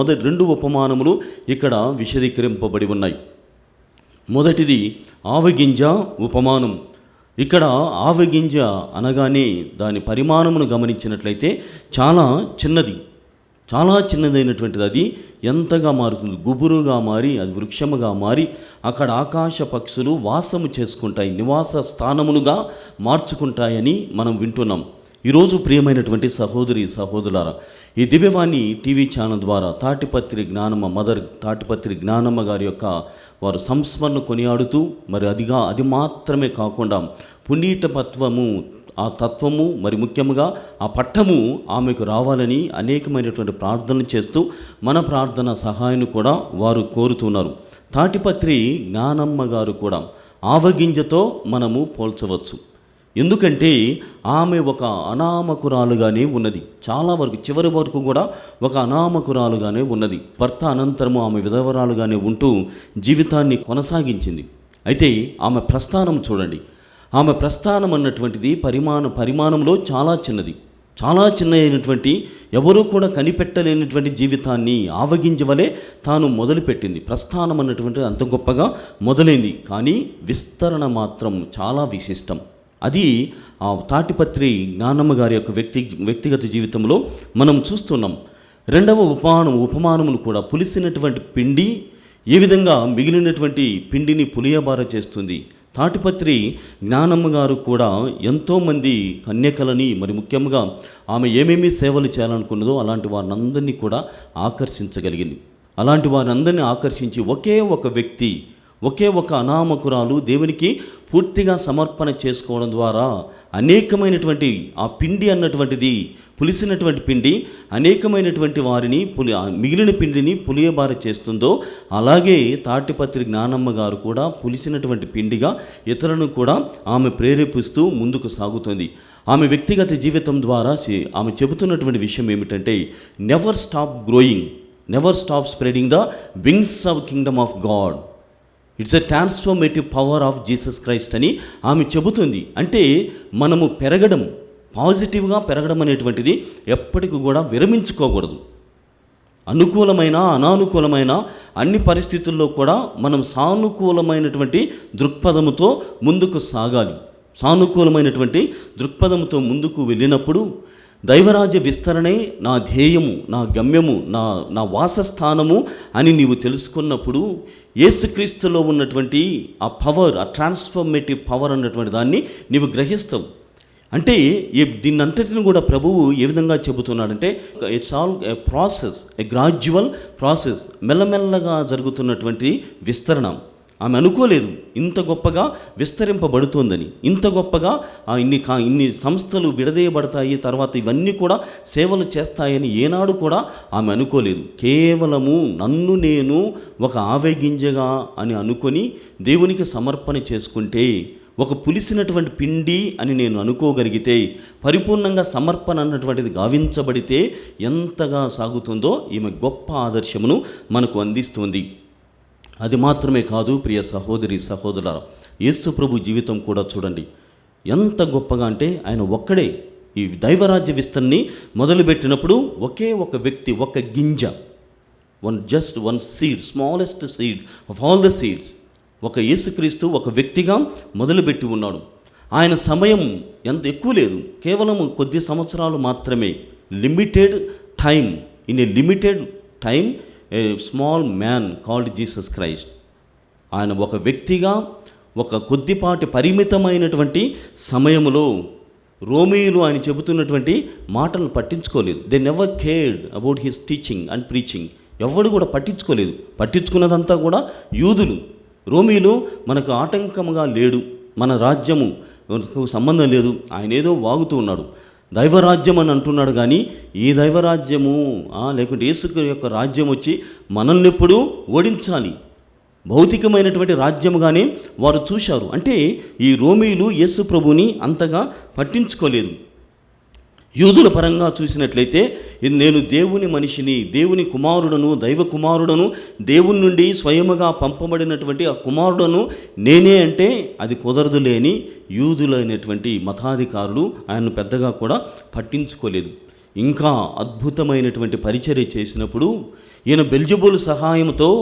మొదటి 2 ఉపమానములు ఇక్కడ విశదీకరింపబడి ఉన్నాయి. మొదటిది ఆవగింజ ఉపమానం. ఇక్కడ ఆవగింజ అనగానే దాని పరిమాణమును గమనించినట్లయితే చాలా చిన్నదైనటువంటిది. అది ఎంతగా మారుతుంది, గుబురుగా మారి అది వృక్షముగా మారి అక్కడ ఆకాశ పక్షులు వాసము చేసుకుంటాయి, నివాస స్థానములుగా మార్చుకుంటాయని మనం వింటున్నాం. ఈరోజు ప్రియమైనటువంటి సహోదరి సహోదరులారా, ఈ దివ్యవాణి టీవీ ఛానల్ ద్వారా తాటిపత్రి జ్ఞానమ్మ గారి యొక్క వారు సంస్మరణ కొనియాడుతూ మరి అది మాత్రమే కాకుండా పునీతత్వము, ఆ తత్వము మరి ముఖ్యంగా ఆ పట్టము ఆమెకు రావాలని అనేకమైనటువంటి ప్రార్థనలు చేస్తూ మన ప్రార్థన సహాయాన్ని కూడా వారు కోరుతున్నారు. తాటిపత్రి జ్ఞానమ్మ గారు కూడా ఆవగింజతో మనము పోల్చవచ్చు. ఎందుకంటే ఆమె ఒక అనామకురాలుగానే ఉన్నది. చాలా వరకు చివరి వరకు కూడా ఒక అనామకురాలుగానే ఉన్నది. భర్త అనంతరము ఆమె విధవరాలుగానే ఉంటూ జీవితాన్ని కొనసాగించింది. అయితే ఆమె ప్రస్థానం చూడండి. ఆమె ప్రస్థానం అన్నటువంటిది పరిమాణంలో చాలా చిన్నదైనటువంటి ఎవరూ కూడా కనిపెట్టలేనటువంటి జీవితాన్ని ఆవగింజ వలె తాను మొదలుపెట్టింది. ప్రస్థానం అన్నటువంటిది అంత గొప్పగా మొదలైంది, కానీ విస్తరణ మాత్రం చాలా విశిష్టం. అది ఆ తాటిపత్రి జ్ఞానమ్మ గారి యొక్క వ్యక్తిగత జీవితంలో మనం చూస్తున్నాం. రెండవ ఉపమానమును కూడా పులిసినటువంటి పిండి ఏ విధంగా మిగిలినటువంటి పిండిని పులియబార చేస్తుంది. తాటిపత్రి జ్ఞానమ్మ గారు కూడా ఎంతోమంది కన్యకలని మరి ముఖ్యంగా ఆమె ఏమేమి సేవలు చేయాలనుకున్నదో అలాంటి వారినందరినీ కూడా ఆకర్షించగలిగింది. అలాంటి వారినందరినీ ఆకర్షించి ఒకే ఒక అనామకురాలు దేవునికి పూర్తిగా సమర్పణ చేసుకోవడం ద్వారా అనేకమైనటువంటి ఆ పిండి అన్నటువంటిది, పులిసినటువంటి పిండి అనేకమైనటువంటి వారిని మిగిలిన పిండిని పులియబార చేస్తుందో అలాగే తాటిపత్రి జ్ఞానమ్మ గారు కూడా పులిసినటువంటి పిండిగా ఇతరులను కూడా ఆమె ప్రేరేపిస్తూ ముందుకు సాగుతుంది. ఆమె వ్యక్తిగత జీవితం ద్వారా ఆమె చెబుతున్నటువంటి విషయం ఏమిటంటే never stop growing, never stop spreading the wings of Kingdom of God. It's a transformative power of Jesus Christ అని ఆమె చెబుతుంది. అంటే మనము పాజిటివ్గా పెరగడం అనేటువంటిది ఎప్పటికీ కూడా విరమించుకోకూడదు. అనుకూలమైన అనానుకూలమైన అన్ని పరిస్థితుల్లో కూడా మనం సానుకూలమైనటువంటి దృక్పథముతో ముందుకు సాగాలి. సానుకూలమైనటువంటి దృక్పథంతో ముందుకు వెళ్ళినప్పుడు దైవరాజ్య విస్తరణే నా ధ్యేయము, నా గమ్యము, నా వాసస్థానము అని నీవు తెలుసుకున్నప్పుడు యేసుక్రీస్తులో ఉన్నటువంటి ఆ పవర్, ఆ ట్రాన్స్ఫర్మేటివ్ పవర్ అన్నటువంటి దాన్ని నీవు గ్రహిస్తావు. అంటే దీన్నంతటిని కూడా ప్రభువు ఏ విధంగా చెబుతున్నాడంటే it's all a process, a gradual process, మెల్లమెల్లగా జరుగుతున్నటువంటి విస్తరణ. ఆమె అనుకోలేదు ఇంత గొప్పగా విస్తరింపబడుతోందని, ఇంత గొప్పగా ఇన్ని సంస్థలు విడదీయబడతాయి, తర్వాత ఇవన్నీ కూడా సేవలు చేస్తాయని ఏనాడు కూడా ఆమె అనుకోలేదు. కేవలము నన్ను నేను ఒక ఆవేగింజగా అని అనుకొని దేవునికి సమర్పణ చేసుకుంటే, ఒక పులిసినటువంటి పిండి అని నేను అనుకోగలిగితే, పరిపూర్ణంగా సమర్పణ అన్నటువంటిది గావించబడితే ఎంతగా సాగుతుందో ఈమె గొప్ప ఆదర్శమును మనకు అందిస్తుంది. అది మాత్రమే కాదు ప్రియ సహోదరి సహోదరులారా, యేసు ప్రభు జీవితం కూడా చూడండి ఎంత గొప్పగా అంటే, ఆయన ఒక్కడే ఈ దైవరాజ్య విస్తరణని మొదలుపెట్టినప్పుడు ఒకే ఒక వ్యక్తి, ఒక గింజ, just one seed, smallest seed of all the seeds, ఒక యేసుక్రీస్తు ఒక వ్యక్తిగా మొదలుపెట్టి ఉన్నాడు. ఆయన సమయం ఎంత ఎక్కువ లేదు, కేవలం కొద్ది సంవత్సరాలు మాత్రమే. Limited time, in a limited time a small man called Jesus Christ. ఆయన ఒక వ్యక్తిగా ఒక కొద్దిపాటి పరిమితమైనటువంటి సమయంలో రోమీయులు ఆయన చెబుతున్నటువంటి మాటలను పట్టించుకోలేదు. They never cared about his teaching and preaching. ఎవడు కూడా పట్టించుకోలేదు. పట్టించుకున్నదంతా కూడా యూదులు. రోమీయులు మనకు ఆటంకముగా లేడు, మన రాజ్యము సంబంధం లేదు, ఆయన ఏదో వాగుతూ ఉన్నాడు, దైవరాజ్యం అని అంటున్నాడు. కానీ ఈ దైవరాజ్యము లేకుంటే యేసు యొక్క రాజ్యం వచ్చి మనల్ని ఎప్పుడు ఓడించాలి, భౌతికమైనటువంటి రాజ్యముగానే వారు చూశారు. అంటే ఈ రోమీయులు యేసు ప్రభుని అంతగా పట్టించుకోలేదు. యూదుల పరంగా చూసినట్లయితే నేను దేవుని మనిషిని, దేవుని కుమారుడను, దైవ కుమారుడను, దేవుని నుండి స్వయముగా పంపబడినటువంటి ఆ కుమారుడను నేనే అంటే అది కుదరదు లేని యూదులైనటువంటి మతాధికారులు ఆయన్ను పెద్దగా కూడా పట్టించుకోలేదు. ఇంకా అద్భుతమైనటువంటి పరిచర్య చేసినప్పుడు ఈయన బెల్జెబూల్ సహాయంతో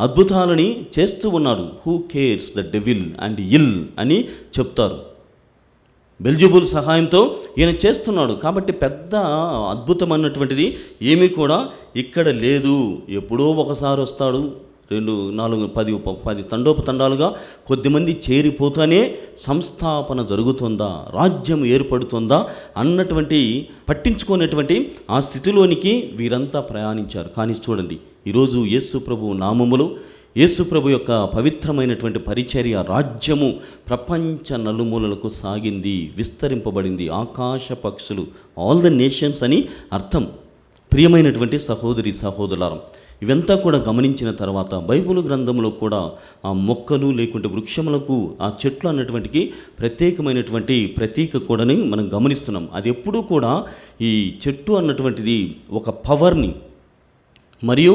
అద్భుతాలని చేస్తూ ఉన్నాడు. Who cares the devil and ill అని చెప్తారు. బెల్జెబూల్ సహాయంతో ఈయన చేస్తున్నాడు. కాబట్టి పెద్ద అద్భుతం అన్నటువంటిది ఏమీ కూడా ఇక్కడ లేదు. ఎప్పుడో ఒకసారి వస్తాడు, 2, 4, 10 తండోపతండాలుగా కొద్దిమంది చేరిపోతానే సంస్థాపన జరుగుతుందా, రాజ్యం ఏర్పడుతుందా అన్నటువంటి పట్టించుకునేటువంటి ఆ స్థితిలోనికి వీరంతా ప్రయాణించారు. కానీ చూడండి, ఈరోజు యేసు ప్రభు నామములో యేసు ప్రభు యొక్క పవిత్రమైనటువంటి పరిచర్య, రాజ్యము ప్రపంచ నలుమూలలకు సాగింది, విస్తరింపబడింది. ఆకాశ పక్షులు, ఆల్ ద నేషన్స్ అని అర్థం. ప్రియమైనటువంటి సహోదరి సహోదరులారా, ఇవంతా కూడా గమనించిన తర్వాత బైబిల్ గ్రంథంలో కూడా ఆ మొక్కలు లేకుంటే వృక్షములకు ఆ చెట్లు అన్నటువంటికి ప్రత్యేకమైనటువంటి ప్రతీక కూడాని మనం గమనిస్తున్నాం. అది ఎప్పుడూ కూడా ఈ చెట్టు అన్నటువంటిది ఒక పవర్ని మరియు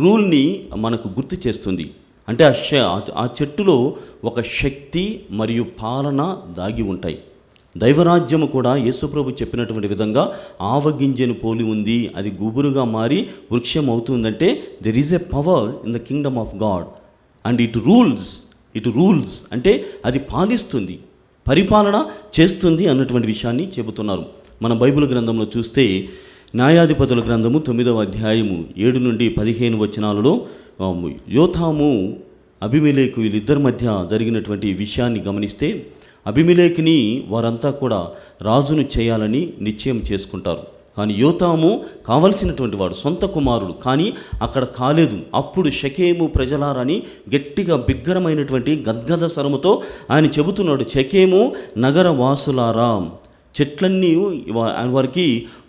రూల్ని మనకు గుర్తు చేస్తుంది. అంటే ఆ చెట్టులో ఒక శక్తి మరియు పాలన దాగి ఉంటాయి. దైవరాజ్యము కూడా యేసుప్రభు చెప్పినటువంటి విధంగా ఆవగింజను పోలి ఉంది, అది గుబురుగా మారి వృక్షం అవుతుందంటే there is a power in the Kingdom of God and it rules అంటే అది పాలిస్తుంది, పరిపాలన చేస్తుంది అన్నటువంటి విషయాన్ని చెబుతున్నారు. మన బైబిల్ గ్రంథంలో చూస్తే న్యాయాధిపతుల గ్రంథము 9వ అధ్యాయము 7 నుండి 15 వచనాలలో యోతాము అబీమెలెకు వీళ్ళిద్దరి మధ్య జరిగినటువంటి విషయాన్ని గమనిస్తే, అబీమెలెకుని వారంతా కూడా రాజును చేయాలని నిశ్చయం చేసుకుంటారు. కానీ యోతాము కావలసినటువంటి వాడు, సొంత కుమారుడు, కానీ అక్కడ కాలేదు. అప్పుడు షెకెము ప్రజలారని గట్టిగా బిగ్గరమైనటువంటి గద్గద స్వరముతో ఆయన చెబుతున్నాడు, షెకెము నగర వాసులారా, చెట్లన్నీ వారికి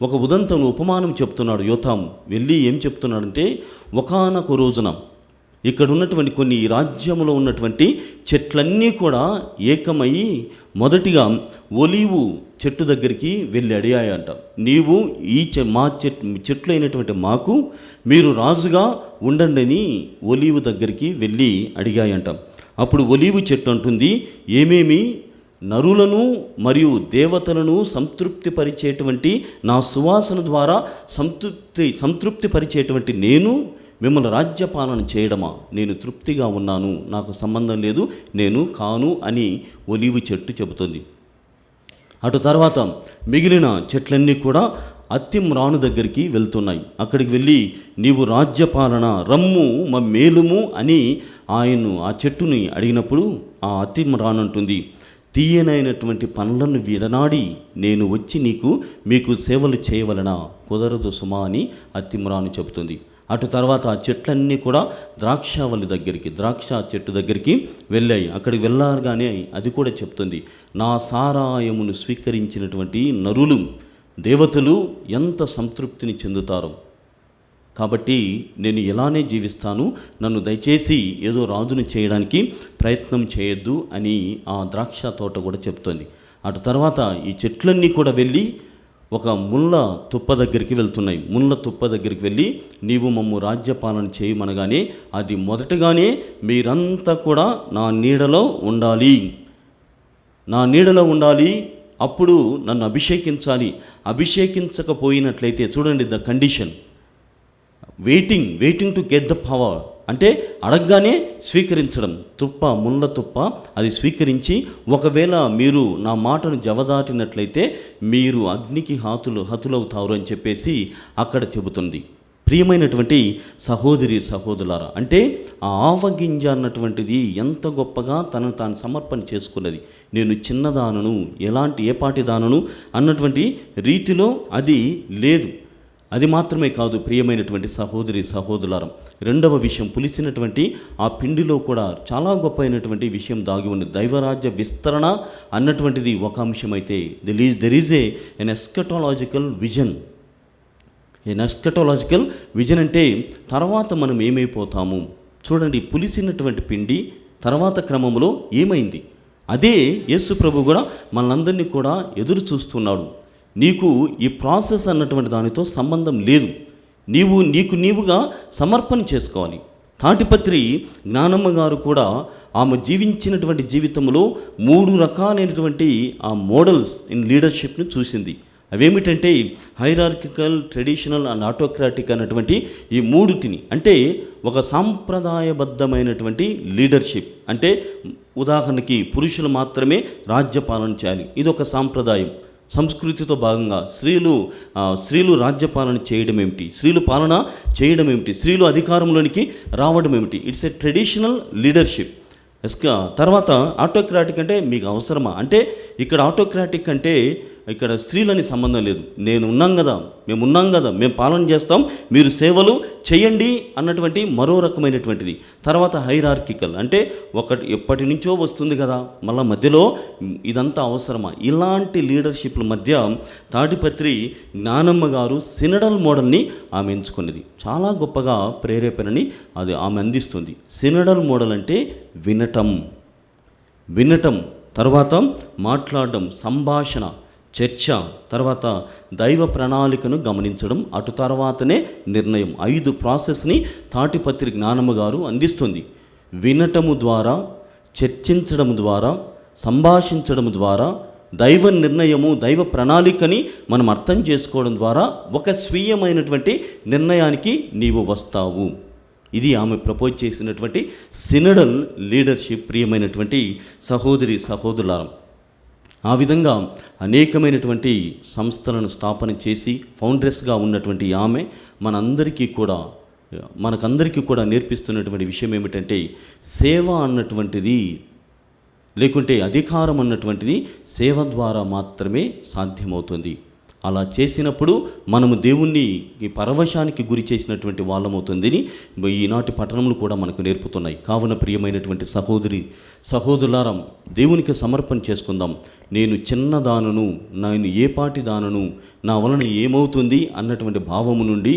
ఒక ఉదంతం ఉపమానం చెప్తున్నాడు. యోతాము వెళ్ళి ఏం చెప్తున్నాడంటే, ఒకానొక రోజున ఇక్కడ ఉన్నటువంటి కొన్ని రాజ్యములో ఉన్నటువంటి చెట్లన్నీ కూడా ఏకమయ్యి మొదటిగా ఒలీవు చెట్టు దగ్గరికి వెళ్ళి అడిగాయంట, నీవు ఈ మా చెట్లు అయినటువంటి మాకు మీరు రాజుగా ఉండండి అని ఒలీవు దగ్గరికి వెళ్ళి అడిగాయంట. అప్పుడు ఒలీవు చెట్టు అంటుంది, ఏమేమి నరులను మరియు దేవతలను సంతృప్తిపరిచేటువంటి నా సువాసన ద్వారా సంతృప్తిపరిచేటువంటి నేను మిమ్మల్ని రాజ్యపాలన చేయడమా? నేను తృప్తిగా ఉన్నాను, నాకు సంబంధం లేదు, నేను కాను అని ఒలీవు చెట్టు చెబుతుంది. అటు తర్వాత మిగిలిన చెట్లన్నీ కూడా అత్తిమ్రాను దగ్గరికి వెళ్తున్నాయి. అక్కడికి వెళ్ళి నీవు రాజ్యపాలన రమ్ము మేలుము అని ఆయన్ను ఆ చెట్టుని అడిగినప్పుడు ఆ అత్తిమ్రాను అంటుంది, తీయనైనటువంటి పనులను విడనాడి నేను వచ్చి మీకు సేవలు చేయవలన కుదరదు సుమా అని అత్తిమ్రాను చెబుతుంది. అటు తర్వాత ఆ చెట్లన్నీ కూడా ద్రాక్షావల్లి దగ్గరికి, ద్రాక్ష చెట్టు దగ్గరికి వెళ్ళాయి. అక్కడికి వెళ్ళారుగానే అది కూడా చెప్తుంది, నా సారాయమును స్వీకరించినటువంటి నరులు, దేవతలు ఎంత సంతృప్తిని చెందుతారో. కాబట్టి నేను ఇలానే జీవిస్తాను, నన్ను దయచేసి ఏదో రాజుని చేయడానికి ప్రయత్నం చేయొద్దు అని ఆ ద్రాక్ష తోట కూడా చెప్తుంది. అటు తర్వాత ఈ చెట్లన్నీ కూడా వెళ్ళి ఒక ముళ్ళ తుప్ప దగ్గరికి వెళ్తున్నాయి. ముళ్ళ తుప్ప దగ్గరికి వెళ్ళి, నీవు మమ్ము రాజ్యపాలన చేయమనగానే అది మొదటగానే మీరంతా కూడా నా నీడలో ఉండాలి, నా నీడలో ఉండాలి, అప్పుడు నన్ను అభిషేకించాలి. అభిషేకించకపోయినట్లయితే చూడండి the condition, waiting to get the power, అంటే అడగగానే స్వీకరించడం. తుప్ప, ముళ్ళ తుప్ప అది స్వీకరించి, ఒకవేళ మీరు నా మాటను జవదాటినట్లయితే మీరు అగ్నికి హతులవుతారు అని చెప్పేసి అక్కడ చెబుతుంది. ప్రియమైనటువంటి సహోదరి సహోదరులారా, అంటే ఆ ఆవగింజ అన్నటువంటిది ఎంత గొప్పగా తనను తాను సమర్పణ చేసుకున్నది. నేను చిన్నదానను, ఏ పాటి దానను అన్నటువంటి రీతిలో అది లేదు. అది మాత్రమే కాదు ప్రియమైనటువంటి సహోదరి సహోదరులారా, రెండవ విషయం, పులిసినటువంటి ఆ పిండిలో కూడా చాలా గొప్ప అయినటువంటి విషయం దాగి ఉంది. దైవరాజ్య విస్తరణ అన్నటువంటిది ఒక అంశం అయితే, there is an eschatological vision. Eschatological vision అంటే తర్వాత మనం ఏమైపోతాము. చూడండి, పులిసినటువంటి పిండి తర్వాత క్రమంలో ఏమైంది? అదే యేసు ప్రభు కూడా మనందరినీ కూడా ఎదురు చూస్తున్నాడు. నీకు ఈ ప్రాసెస్ అన్నటువంటి దానితో సంబంధం లేదు, నీవుగా సమర్పణ చేసుకోవాలి. తాటిపత్రి జ్ఞానమ్మ గారు కూడా ఆమె జీవించినటువంటి జీవితంలో 3 రకాలైనటువంటి ఆ మోడల్స్ ఇన్ లీడర్షిప్ని చూసింది. అవేమిటంటే హైరార్కికల్, ట్రెడిషనల్ అండ్ ఆటోక్రాటిక్ అన్నటువంటి ఈ 3 అంటే ఒక సాంప్రదాయబద్ధమైనటువంటి లీడర్షిప్, అంటే ఉదాహరణకి పురుషులు మాత్రమే రాజ్యపాలన చేయాలి, ఇది ఒక సాంప్రదాయం. సంస్కృతితో భాగంగా స్త్రీలు రాజ్యపాలన చేయడం ఏమిటి, స్త్రీలు పాలన చేయడం ఏమిటి, స్త్రీలు అధికారంలోనికి రావడం ఏమిటి, ఇట్స్ ఏ ట్రెడిషనల్ లీడర్షిప్. తర్వాత ఆటోక్రాటిక్ అంటే మీకు అవసరమా అంటే, ఇక్కడ ఆటోక్రాటిక్ అంటే ఇక్కడ స్త్రీలని సంబంధం లేదు, మేము ఉన్నాం కదా, మేము పాలన చేస్తాం, మీరు సేవలు చేయండి అన్నటువంటి మరో రకమైనటువంటిది. తర్వాత హైరార్కికల్ అంటే ఎప్పటి నుంచో వస్తుంది కదా, మళ్ళీ మధ్యలో ఇదంతా అవసరమా? ఇలాంటి లీడర్షిప్ల మధ్య తాటిపత్రి జ్ఞానమ్మ గారు సినడల్ మోడల్ని ఆమె ఎంచుకున్నది. చాలా గొప్పగా ప్రేరేపణని అది ఆమె అందిస్తుంది. సినడల్ మోడల్ అంటే వినటం, తర్వాత మాట్లాడడం, సంభాషణ, చర్చ, తర్వాత దైవ ప్రణాళికను గమనించడం, అటు తర్వాతనే నిర్ణయం. 5 ప్రాసెస్ని తాటిపత్రి జ్ఞానమ్మ గారు అందిస్తుంది. వినటము ద్వారా, చర్చించడం ద్వారా, సంభాషించడం ద్వారా, దైవ నిర్ణయము, దైవ ప్రణాళికని మనం అర్థం చేసుకోవడం ద్వారా ఒక స్వీయమైనటువంటి నిర్ణయానికి నీవు వస్తావు. ఇది ఆమె ప్రపోజ్ చేసినటువంటి సినడల్ లీడర్షిప్. ప్రియమైనటువంటి సహోదరి సహోదరులారా, ఆ విధంగా అనేకమైనటువంటి సంస్థలను స్థాపన చేసి ఫౌండర్స్గా ఉన్నటువంటి ఆమె మనకందరికీ కూడా నేర్పిస్తున్నటువంటి విషయం ఏమిటంటే, సేవ అన్నటువంటిది లేకుంటే అధికారం అన్నటువంటిది సేవ ద్వారా మాత్రమే సాధ్యమవుతుంది. అలా చేసినప్పుడు మనము దేవుణ్ణి ఈ పరవశానికి గురి చేసినటువంటి వాళ్ళమవుతుందని ఈనాటి పట్టణములు కూడా మనకు నేర్పుతున్నాయి. కావున ప్రియమైనటువంటి సహోదరులారా, దేవునికి సమర్పణ చేసుకుందాం. నేను చిన్నదానను, నేను ఏ పాటి దానను, నా వలన ఏమవుతుంది అన్నటువంటి భావము నుండి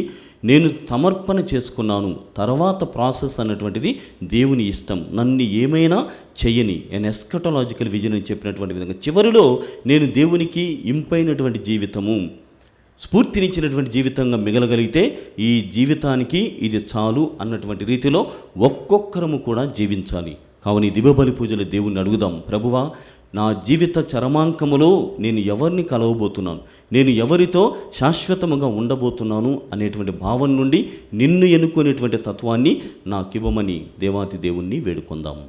నేను సమర్పణ చేసుకున్నాను. తర్వాత ప్రాసెస్ అన్నటువంటిది దేవుని ఇష్టం, నన్ను ఏమైనా చెయ్యని ఎస్కటాలజికల్ విజన్ అని చెప్పినటువంటి విధంగా చివరిలో నేను దేవునికి ఇంపైనటువంటి జీవితము, స్ఫూర్తినిచ్చినటువంటి జీవితంగా మిగలగలిగితే ఈ జీవితానికి ఇది చాలు అన్నటువంటి రీతిలో ఒక్కొక్కరము కూడా జీవించాలి. కావున ఈ దివ్య బలి పూజలు దేవుణ్ణి అడుగుదాం. ప్రభువా, నా జీవిత చరమాంకములో నేను ఎవరిని కలవబోతున్నాను, నేను ఎవరితో శాశ్వతముగా ఉండబోతున్నాను అనేటువంటి భావం నుండి నిన్ను ఎన్నుకునేటువంటి తత్వాన్ని నాకివ్వమని దేవాతి దేవుణ్ణి వేడుకొందాం.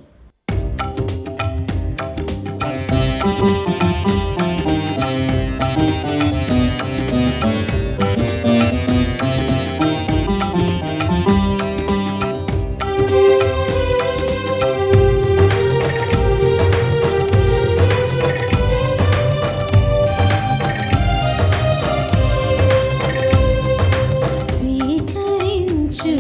స్వీకరించు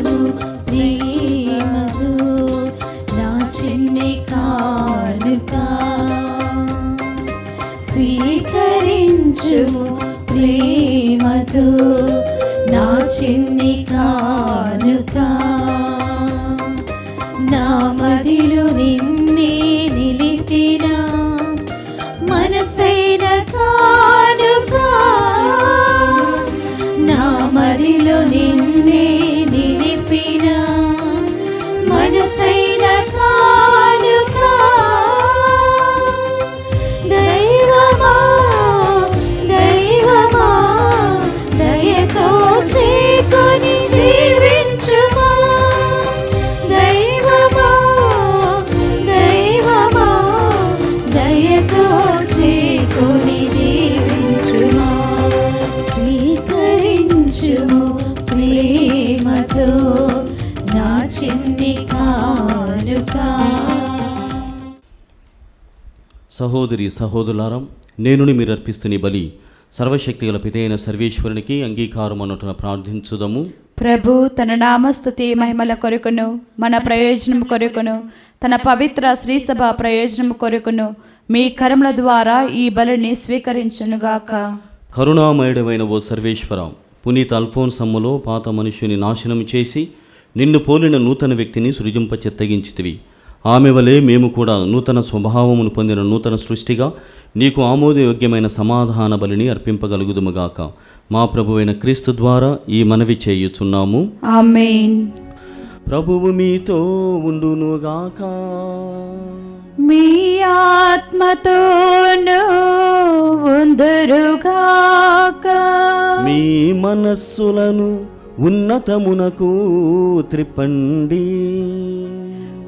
సహోదరి సహోదరులారా, నేనుని మీరు అర్పిస్తున్న ఈ బలి సర్వశక్తిగల పితైన సర్వేశ్వరునికి అంగీకారం అన్నట్టున ప్రార్థించుదము. ప్రభు తన నామస్తుతి మహిమల కొరకును మన ప్రయోజనం కొరకును తన పవిత్ర శ్రీసభ ప్రయోజనం కొరకును మీ కరముల ద్వారా ఈ బలిని స్వీకరించునుగాక. కరుణామయుడమైన ఓ సర్వేశ్వర, పునీత అల్ఫోన్సమ్మలో పాత మనుష్యుని నాశనం చేసి నిన్ను పోలిన నూతన వ్యక్తిని సృజింప చెత్తగించితివి. ఆమె వలె మేము కూడా నూతన స్వభావమును పొందిన నూతన సృష్టిగా నీకు ఆమోదయోగ్యమైన సమాధాన బలిని అర్పింపగలుగుదుముగాక. మా ప్రభువైన క్రీస్తు ద్వారా ఈ మనవి చేయుచున్నాము. ఆమేన్. ప్రభువు మీతో ఉండునుగాక. మీ ఆత్మతోను ఉందురుగాక. మీ మనస్సులను ఉన్నతమునకు త్రిప్పండి.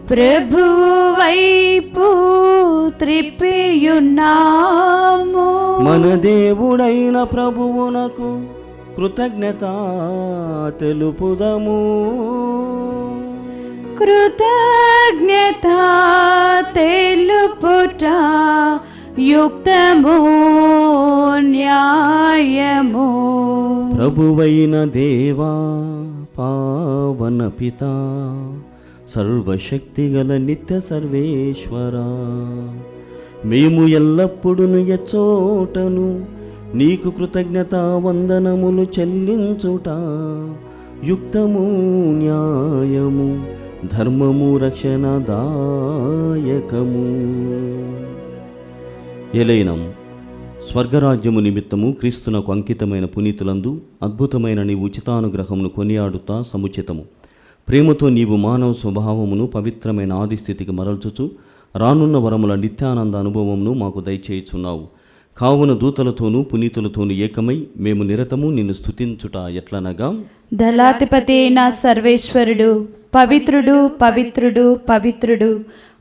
ప్రభు వైపు త్రిప్పియున్నాము. మన దేవుడైన ప్రభువునకు కృతజ్ఞత తెలుపుదము. కృతజ్ఞత తెలుపుట యుక్తము న్యాయము. ప్రభువైన దేవా, పావన పిత, సర్వశక్తిగల నిత్య సర్వేశ్వరా, మేము ఎల్లప్పుడూ ఎచ్చోటను నీకు కృతజ్ఞత వందనములు చెల్లించుట యుక్తము న్యాయము ధర్మము రక్షణదాయకము. ఎలైనం స్వర్గరాజ్యము నిమిత్తము క్రీస్తునకు అంకితమైన పునీతులందు అద్భుతమైన నీ ఉచితానుగ్రహమును కొనియాడుతా సముచితము. ప్రేమతో నీవు మానవ స్వభావమును పవిత్రమైన ఆదిస్థితికి మరల్చుచు రానున్న వరముల నిత్యానంద అనుభవమును మాకు దయచేయుచున్నావు. కావున దూతలతోనూ పునీతులతోనూ ఏకమై మేము నిరతము నిన్ను స్తుతించుట ఎట్లనగా, దళాధిపతి అయిన సర్వేశ్వరుడు పవిత్రుడు పవిత్రుడు పవిత్రుడు,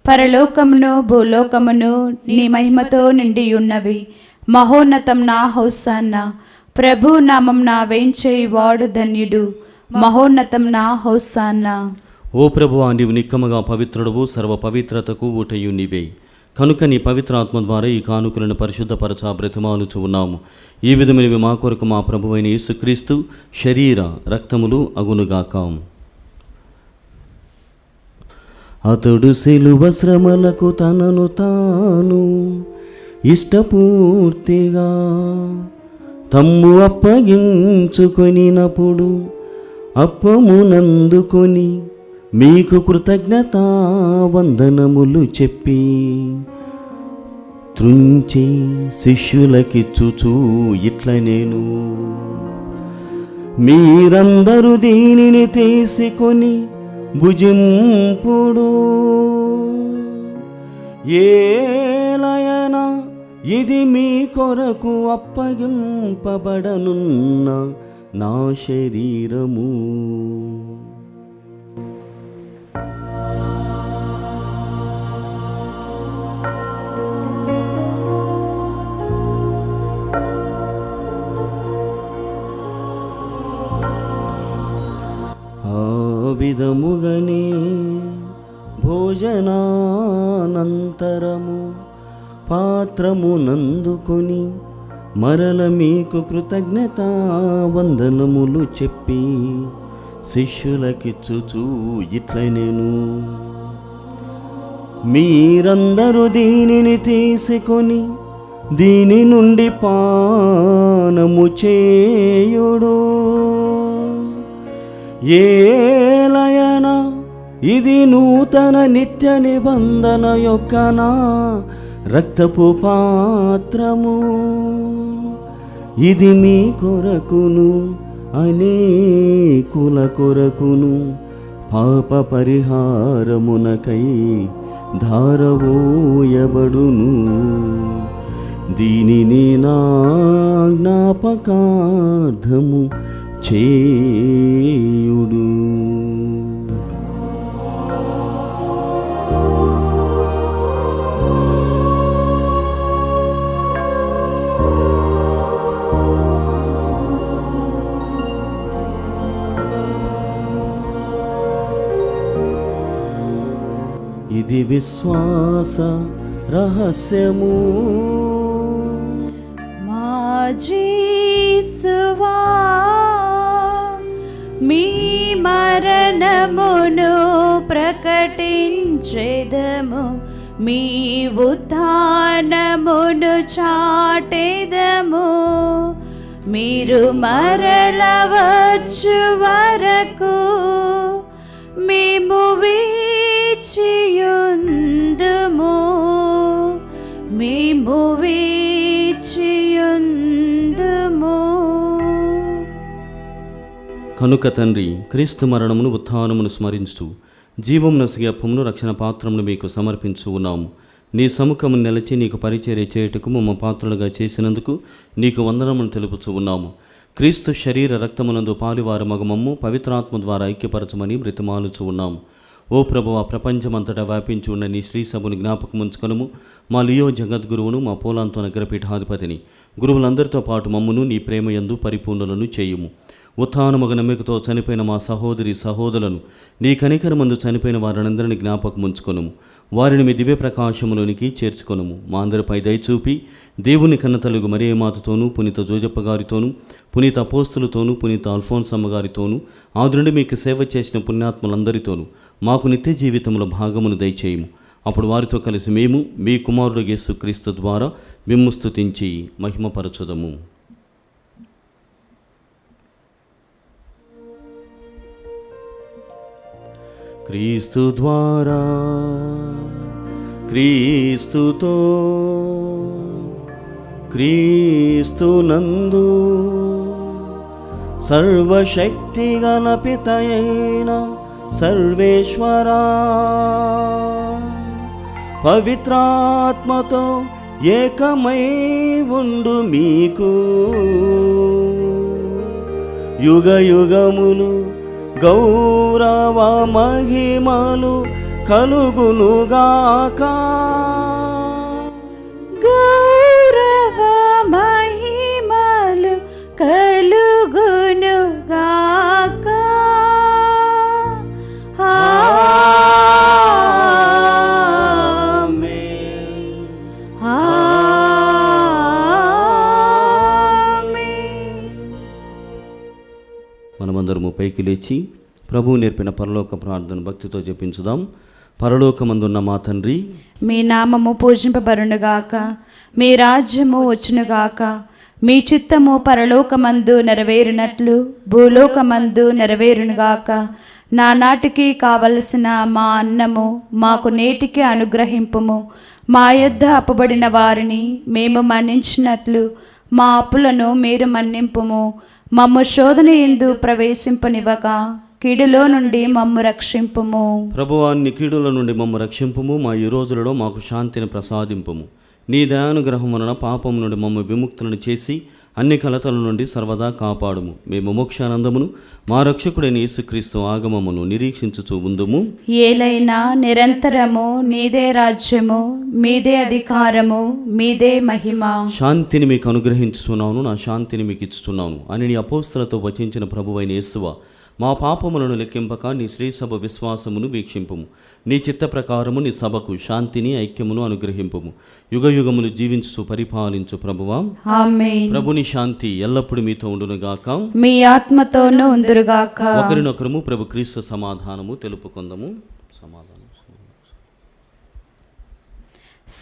పరలోకమును భూలోకమును నీ మహిమతో నిండి ఉన్నవి. మహోన్నతం నా హోసాన్న. ప్రభు నామం నా వేంచేవాడు ధన్యుడు. మహోన్నతం నా హోసాన్న. ఓ ప్రభువా, నీవు నిక్కముగా పవిత్రుడవు, సర్వ పవిత్రతకు ఊటయు నీవే. కనుక నీ పవిత్రాత్మ ద్వారా ఈ కానుకలను పరిశుద్ధపరచ బ్రతిమాలుచు ఉన్నాము. ఈ విధమైనవి మా కొరకు మా ప్రభువైన యేసుక్రీస్తు శరీర రక్తములు అగునుగాక. అతడు శిలువ శ్రమలకు తనను తాను ఇష్టపూర్తిగా తమ్ము అప్పగించుకొనినప్పుడు అప్పమునందుకొని మీకు కృతజ్ఞతా వందనములు చెప్పి త్రుంచి శిష్యులకిచ్చుచూ ఇట్ల నేను, మీరందరూ దీనిని తీసుకొని భుజింపుడు. ఏలయనా ఇది మీ కొరకు అప్పగింపబడనున్న నా శరీరము. ఆ విధముగనే భోజనానంతరము పాత్రమునందుకొని మరల మీకు కృతజ్ఞతా వందనములు చెప్పి శిష్యులకిచ్చుచూ ఇట్ల నేను, మీరందరూ దీనిని తీసుకొని దీని నుండి పానము చేయుడు. ఏలయనా ఇది నూతన నిత్య నిబంధన యొక్క నా రక్తపు పాత్రము. ఇది మీ కొరకును అనేకుల కొరకును పాప పరిహారమునకై ధారవోయబడును. దీనిని నా జ్ఞాపకార్థము చేయుడు. ఇది విశ్వాస రహస్యము. మా జీసువా మీ మరణమును ప్రకటించెదము, మీ ఉత్థానమును చాటెదము. మీరు మరల వచ్చు వరకు మేము వేచియుందుము, మేము వేచియుందుము. కనుక తండ్రి, క్రీస్తు మరణమును ఉత్థానమును స్మరించు జీవం నసిగే అప్పమును రక్షణ పాత్రమును మీకు సమర్పించు ఉన్నాము. నీ సముఖము నిలిచి నీకు పరిచర్య చేయుటకు మమ్మ పాత్రలుగా చేసినందుకు నీకు వందనమును తెలుపుచు ఉన్నాము. క్రీస్తు శరీర రక్తమునందు పాలువారు మగమమ్ము పవిత్రాత్మ ద్వారా ఐక్యపరచమని బ్రతిమాలుచు ఉన్నాము. ఓ ప్రభువా, ప్రపంచమంతటా వ్యాపించి ఉన్న నీ శ్రీ సభను జ్ఞాపకముంచుకొనుము. మా లియో జగద్గురువును, మా పోలాంతో నగరపీఠాధిపతిని, గురువులందరితో పాటు మమ్మును నీ ప్రేమయందు పరిపూర్ణులను చేయుము. ఉత్థానముగ నమ్మికతో చనిపోయిన మా సహోదరి సహోదరులను, నీ కనికరమందు చనిపోయిన వారందరినీ జ్ఞాపకముంచుకొనుము. వారిని మీ దివ్య ప్రకాశములోనికి చేర్చుకొనుము. మా అందరిపై దయచూపి దేవుని కన్నతలుగు మరియ మాతతోనూ, పునీత జోజప్ప గారితోనూ, పునీత అపోస్తులతోనూ, పునీత అల్ఫోన్సమ్మ గారితోనూ, ఆదునుండి మీకు సేవ చేసిన పుణ్యాత్ములందరితోనూ మాకు నిత్య జీవితంలో భాగమును దయచేయము. అప్పుడు వారితో కలిసి మేము మీ కుమారుడు యేసుక్రీస్తు ద్వారా మిమ్ము స్తుతించి మహిమపరచుదము. క్రీస్తు ద్వారా, క్రీస్తుతో, క్రీస్తునందు సర్వశక్తిగల పితయైన సర్వేశ్వరా, పవిత్రాత్మతో ఏకమై ఉండు మీకు యుగ యుగములు గౌరవ మహిమలు కలుగునుగాక. గౌరవ మహిమలు కలుగునుగాక. ఆమేన్. ఆమేన్. మనమందరము పైకి లేచి ప్రభువు నేర్పిన పరలోక ప్రార్థన భక్తితో జపించుదాం. పరలోకమందున్న మా తండ్రి, మీ నామము పూజింపబడునుగాక, మీ రాజ్యము వచ్చునుగాక, మీ చిత్తము పరలోకమందు నెరవేరినట్లు భూలోకమందు నెరవేరునుగాక. నానాటికి కావలసిన మా అన్నము మాకు నేటికి అనుగ్రహింపుము. మా యొద్ద అప్పుబడిన వారిని మేము మన్నించినట్లు మా అప్పులను మీరు మన్నింపుము. మమ్ము శోధన యందు ప్రవేశింపనివ్వక కీడులో నుండి మమ్ము రక్షింపుము. ప్రభువాన్ని కీడుల నుండి మమ్ము రక్షింపుము. మా ఈ రోజులలో మాకు శాంతిని ప్రసాదింపుము. నీ దయానుగ్రహం వలన పాపము నుండి మమ్ము విముక్తులను చేసి అన్ని కలతల నుండి సర్వదా కాపాడుము. మేము మోక్షానందమును మా రక్షకుడైన యేసుక్రీస్తు ఆగమమును నిరీక్షించుచూ ఉందుము. ఏలైనా నిరంతరము నీదే రాజ్యము, మీదే అధికారము, మీదే మహిమ. శాంతిని మీకు అనుగ్రహించుతున్నాను, నా శాంతిని మీకు ఇస్తున్నాను అని నీ అపోస్తలతో వచించిన ప్రభువైన యేసువా, మా పాపములను లెక్కింపక నీ శ్రీసభ విశ్వాసమును వీక్షింపుము. నీ చిత్త ప్రకారము నీ సభకు శాంతిని ఐక్యమును అనుగ్రహింపుము. యుగ యుగములు జీవించు పరిపాలించు ప్రభువా. ఆమేన్. ప్రభుని శాంతి ఎల్లప్పుడూ మీతో ఉండునుగాక, మీ ఆత్మతోనూ ఉందురుగాక. ఒకరినొకరము ప్రభు క్రీస్తు సమాధానము తెలుపుకుందము. సమాధానం.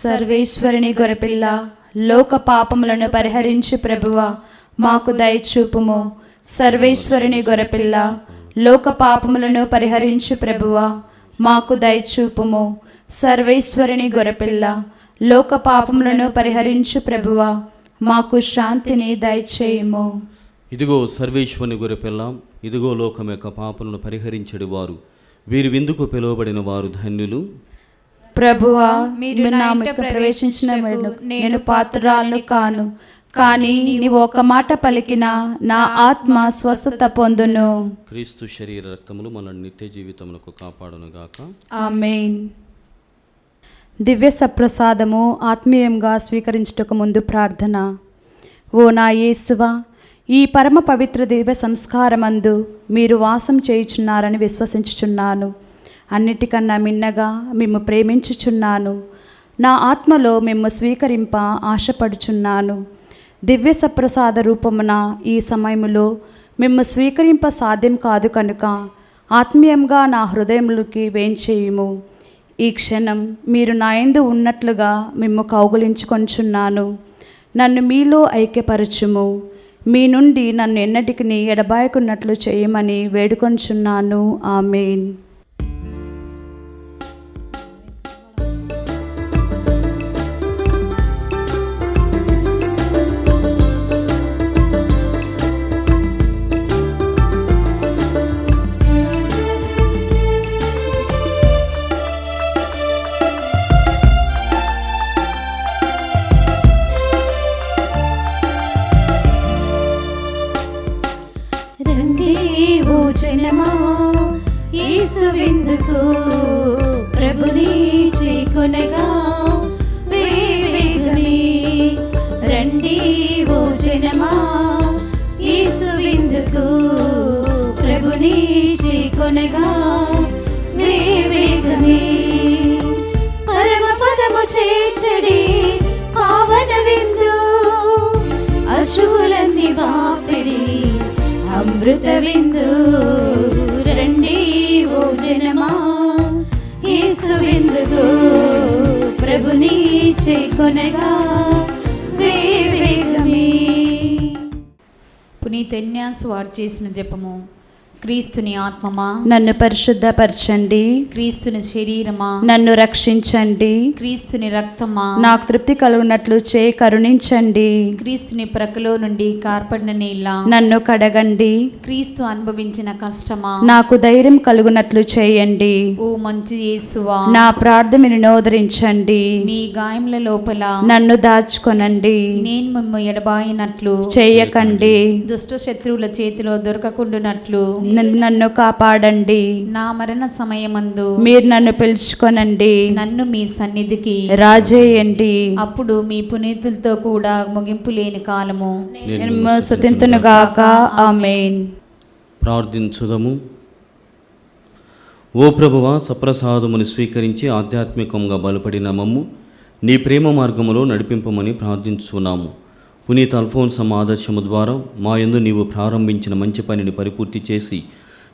సర్వేశ్వరుని గొర్రెపిల్ల, లోక పాపములను పరిహరించి ప్రభువా మాకు దయచూపుము. సర్వేశ్వరుని గొర్రెపిల్ల, లోక పాపములను పరిహరించి ప్రభువా మాకు దయచూపుము. సర్వేశ్వరుని గొర్రెపిల్ల, లోక పాపములను పరిహరించు ప్రభువా మాకు శాంతిని దయచేయము. ఇదిగో సర్వేశ్వరుని గొర్రెపిల్ల, ఇదిగో లోకం యొక్క పాపలను పరిహరించెడు వారు. వీరి విందుకు పిలువబడిన వారు ధన్యులు. ప్రభువా, మీరు నా ఇంట ప్రవేశించిన నేను పాత్రురాలను కాను, కానీ నీవు ఒక మాట పలికినా నా ఆత్మ స్వస్థత పొందును. క్రీస్తు శరీర రక్తములు మన నిత్య జీవితములకు కాపాడునుగాక. ఆమేన్. దివ్య సప్రసాదము ఆత్మీయంగా స్వీకరించుటకు ముందు ప్రార్థన. ఓ నా యేసువా, ఈ పరమ పవిత్ర దివ్య సంస్కారమందు మీరు వాసం చేయుచున్నారని విశ్వసించుచున్నాను. అన్నిటికన్నా మిన్నగా మిమ్ము ప్రేమించుచున్నాను. నా ఆత్మలో మిమ్ము స్వీకరింప ఆశపడుచున్నాను. దివ్య సప్రసాద రూపమున ఈ సమయములో మిమ్ము స్వీకరింప సాధ్యం కాదు కనుక ఆత్మీయంగా నా హృదయములకి వేంచేయుము. ఈ క్షణం మీరు నా యందు ఉన్నట్లుగా మిమ్ము కౌగులించుకొంచున్నాను. నన్ను మీలో ఐక్యపరచుము. మీ నుండి నన్ను ఎన్నటికి ఎడబాయకున్నట్లు చేయమని వేడుకొంచున్నాను. ఆమేన్. రండి ఓ జనమా, యేసు విందుకు ప్రభుని చేకొనగా వేవేగమే. రండి ఓ జనమా, యేసు విందుకు ప్రభుని చేకొనగా వేవేగమే. పరమ పదము చేర్చడి పావన విందు, అశువులన్నీ బాపిడి అమృత విందు. రండి ఓ జనమా, యేసు విందుకు ప్రభుని చేకొనగా వేవేగమే. పునీత ఇగ్నాస్ వారు చేసిన జపము. క్రీస్తుని ఆత్మమా నన్ను పరిశుద్ధపరచండి. క్రీస్తుని శరీరమా నన్ను రక్షించండి. క్రీస్తుని రక్తమా నాకు తృప్తి కలుగునట్లు చేయి కరుణించండి. క్రీస్తుని ప్రక్కలో నుండి కార్పడిన నీళ్ళ నన్ను కడగండి. క్రీస్తు అనుభవించిన కష్టమా నాకు ధైర్యం కలుగునట్లు చేయండి. ఓ మంచి యేసువా నా ప్రార్థనను నోదరించండి. మీ గాయముల లోపల నన్ను దాచుకొనండి. నేను మిమ్ము ఎడబాయినట్లు చేయకండి. దుష్ట శత్రువుల చేతిలో దొరకకుండునట్లు నన్ను కాపాడండి. నా మరణ సమయమందు మీరు నన్ను పిలుచుకొనండి. నన్ను మీ సన్నిధికి రాజేయండి. అప్పుడు మీ పునీతులతో కూడా ముగింపు లేని కాలము నేను స్తుతింతునుగాక. ఆమేన్. ప్రార్థించుదము. ఓ ప్రభువా, సప్రసాదమును స్వీకరించి ఆధ్యాత్మికంగా బలపడిన మమ్ము నీ ప్రేమ మార్గములో నడిపింపమని ప్రార్థించున్నాము. పునీత అల్ఫోన్సమ్మ ఆదర్శము ద్వారా మా యందు నీవు ప్రారంభించిన మంచి పనిని పరిపూర్తి చేసి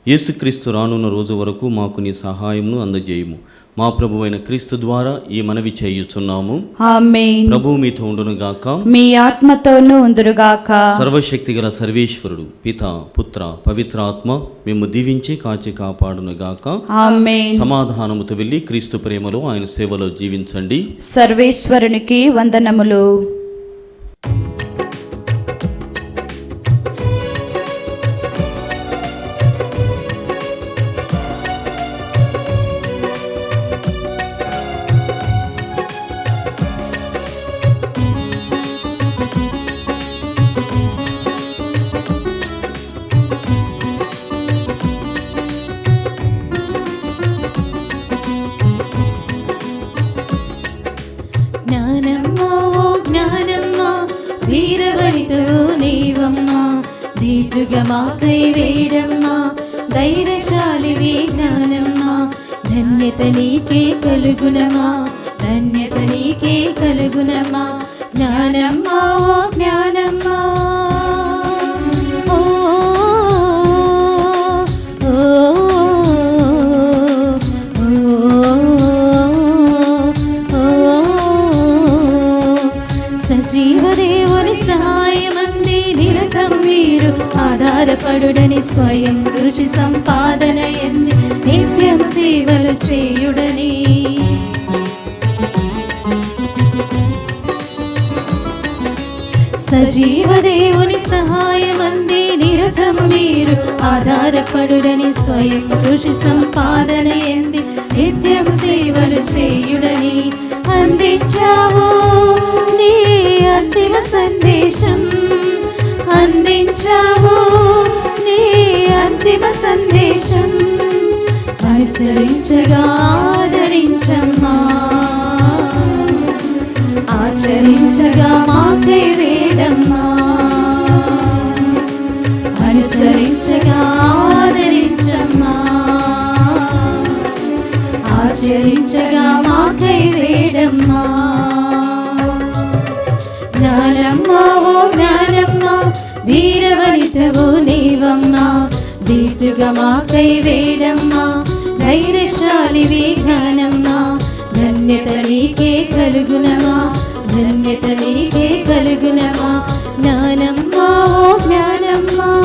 యేసుక్రీస్తు రానున్న రోజు వరకు మాకు నీ సహాయమును అందజేయము. మా ప్రభువైన క్రీస్తు ద్వారా ఈ మనవి చేయుచున్నాము. ఆమేన్. ప్రభువు మీతో ఉండునుగాక. మీ ఆత్మతోనూ ఉందురుగాక. సర్వశక్తి గల సర్వేశ్వరుడు పిత పుత్ర పవిత్ర ఆత్మ మేము దీవించి కాచి కాపాడునుగాక. ఆమేన్. సమాధానముతో వెళ్ళి క్రీస్తు ప్రేమలో ఆయన సేవలో జీవించండి. సర్వేశ్వరునికి వందనములు. జ్ఞానమ్మా ఓ జ్ఞానమ్మా, వీరవనితవు నీవమ్మా, దీటుగా మాకై వేడమ్మా, ధైర్యశాలివి జ్ఞానమ్మా. ధన్యత నీకే కలుగునమా, ధన్యత నీకే కలుగునమా. జ్ఞానమ్మా ఓ జ్ఞానమ్మా. ఓ ఓ సజీవదేవుని సహాయమంది నిరతం మీరు ఆధారపడుడని స్వయం కృషి సంపాదన ఎంది నిత్యం సేవలు చేయుడని. సజీవదేవుని సహాయమంది నిరతం మీరు ఆధారపడుడని స్వయం కృషి సంపాదన ఎంది నిత్యం సేవలు చేయుడని. అందించావు నీ అంతిమ సందేశం, అందించావు నీ అంతిమ సందేశం. అనుసరించగా ఆదరించమ్మా, ఆచరించగా మాకై వేడమ్మా. అనుసరించగా ఆదరించమ్మా, ఆచరించగా మాకై వేడ వేడమ్మా. జ్ఞానమ్మ ఓ జ్ఞానమ్మ వీరవనితవు నీవమ్మా, దీటుగా మాకై వేడమ్మా, ధైర్యశాలివి జ్ఞానమ్మా. ధన్యత నీకే కలుగునమా, ధన్యత నీకే కలుగునమా. జ్ఞానమ్మ ఓ జ్ఞానమ్మ.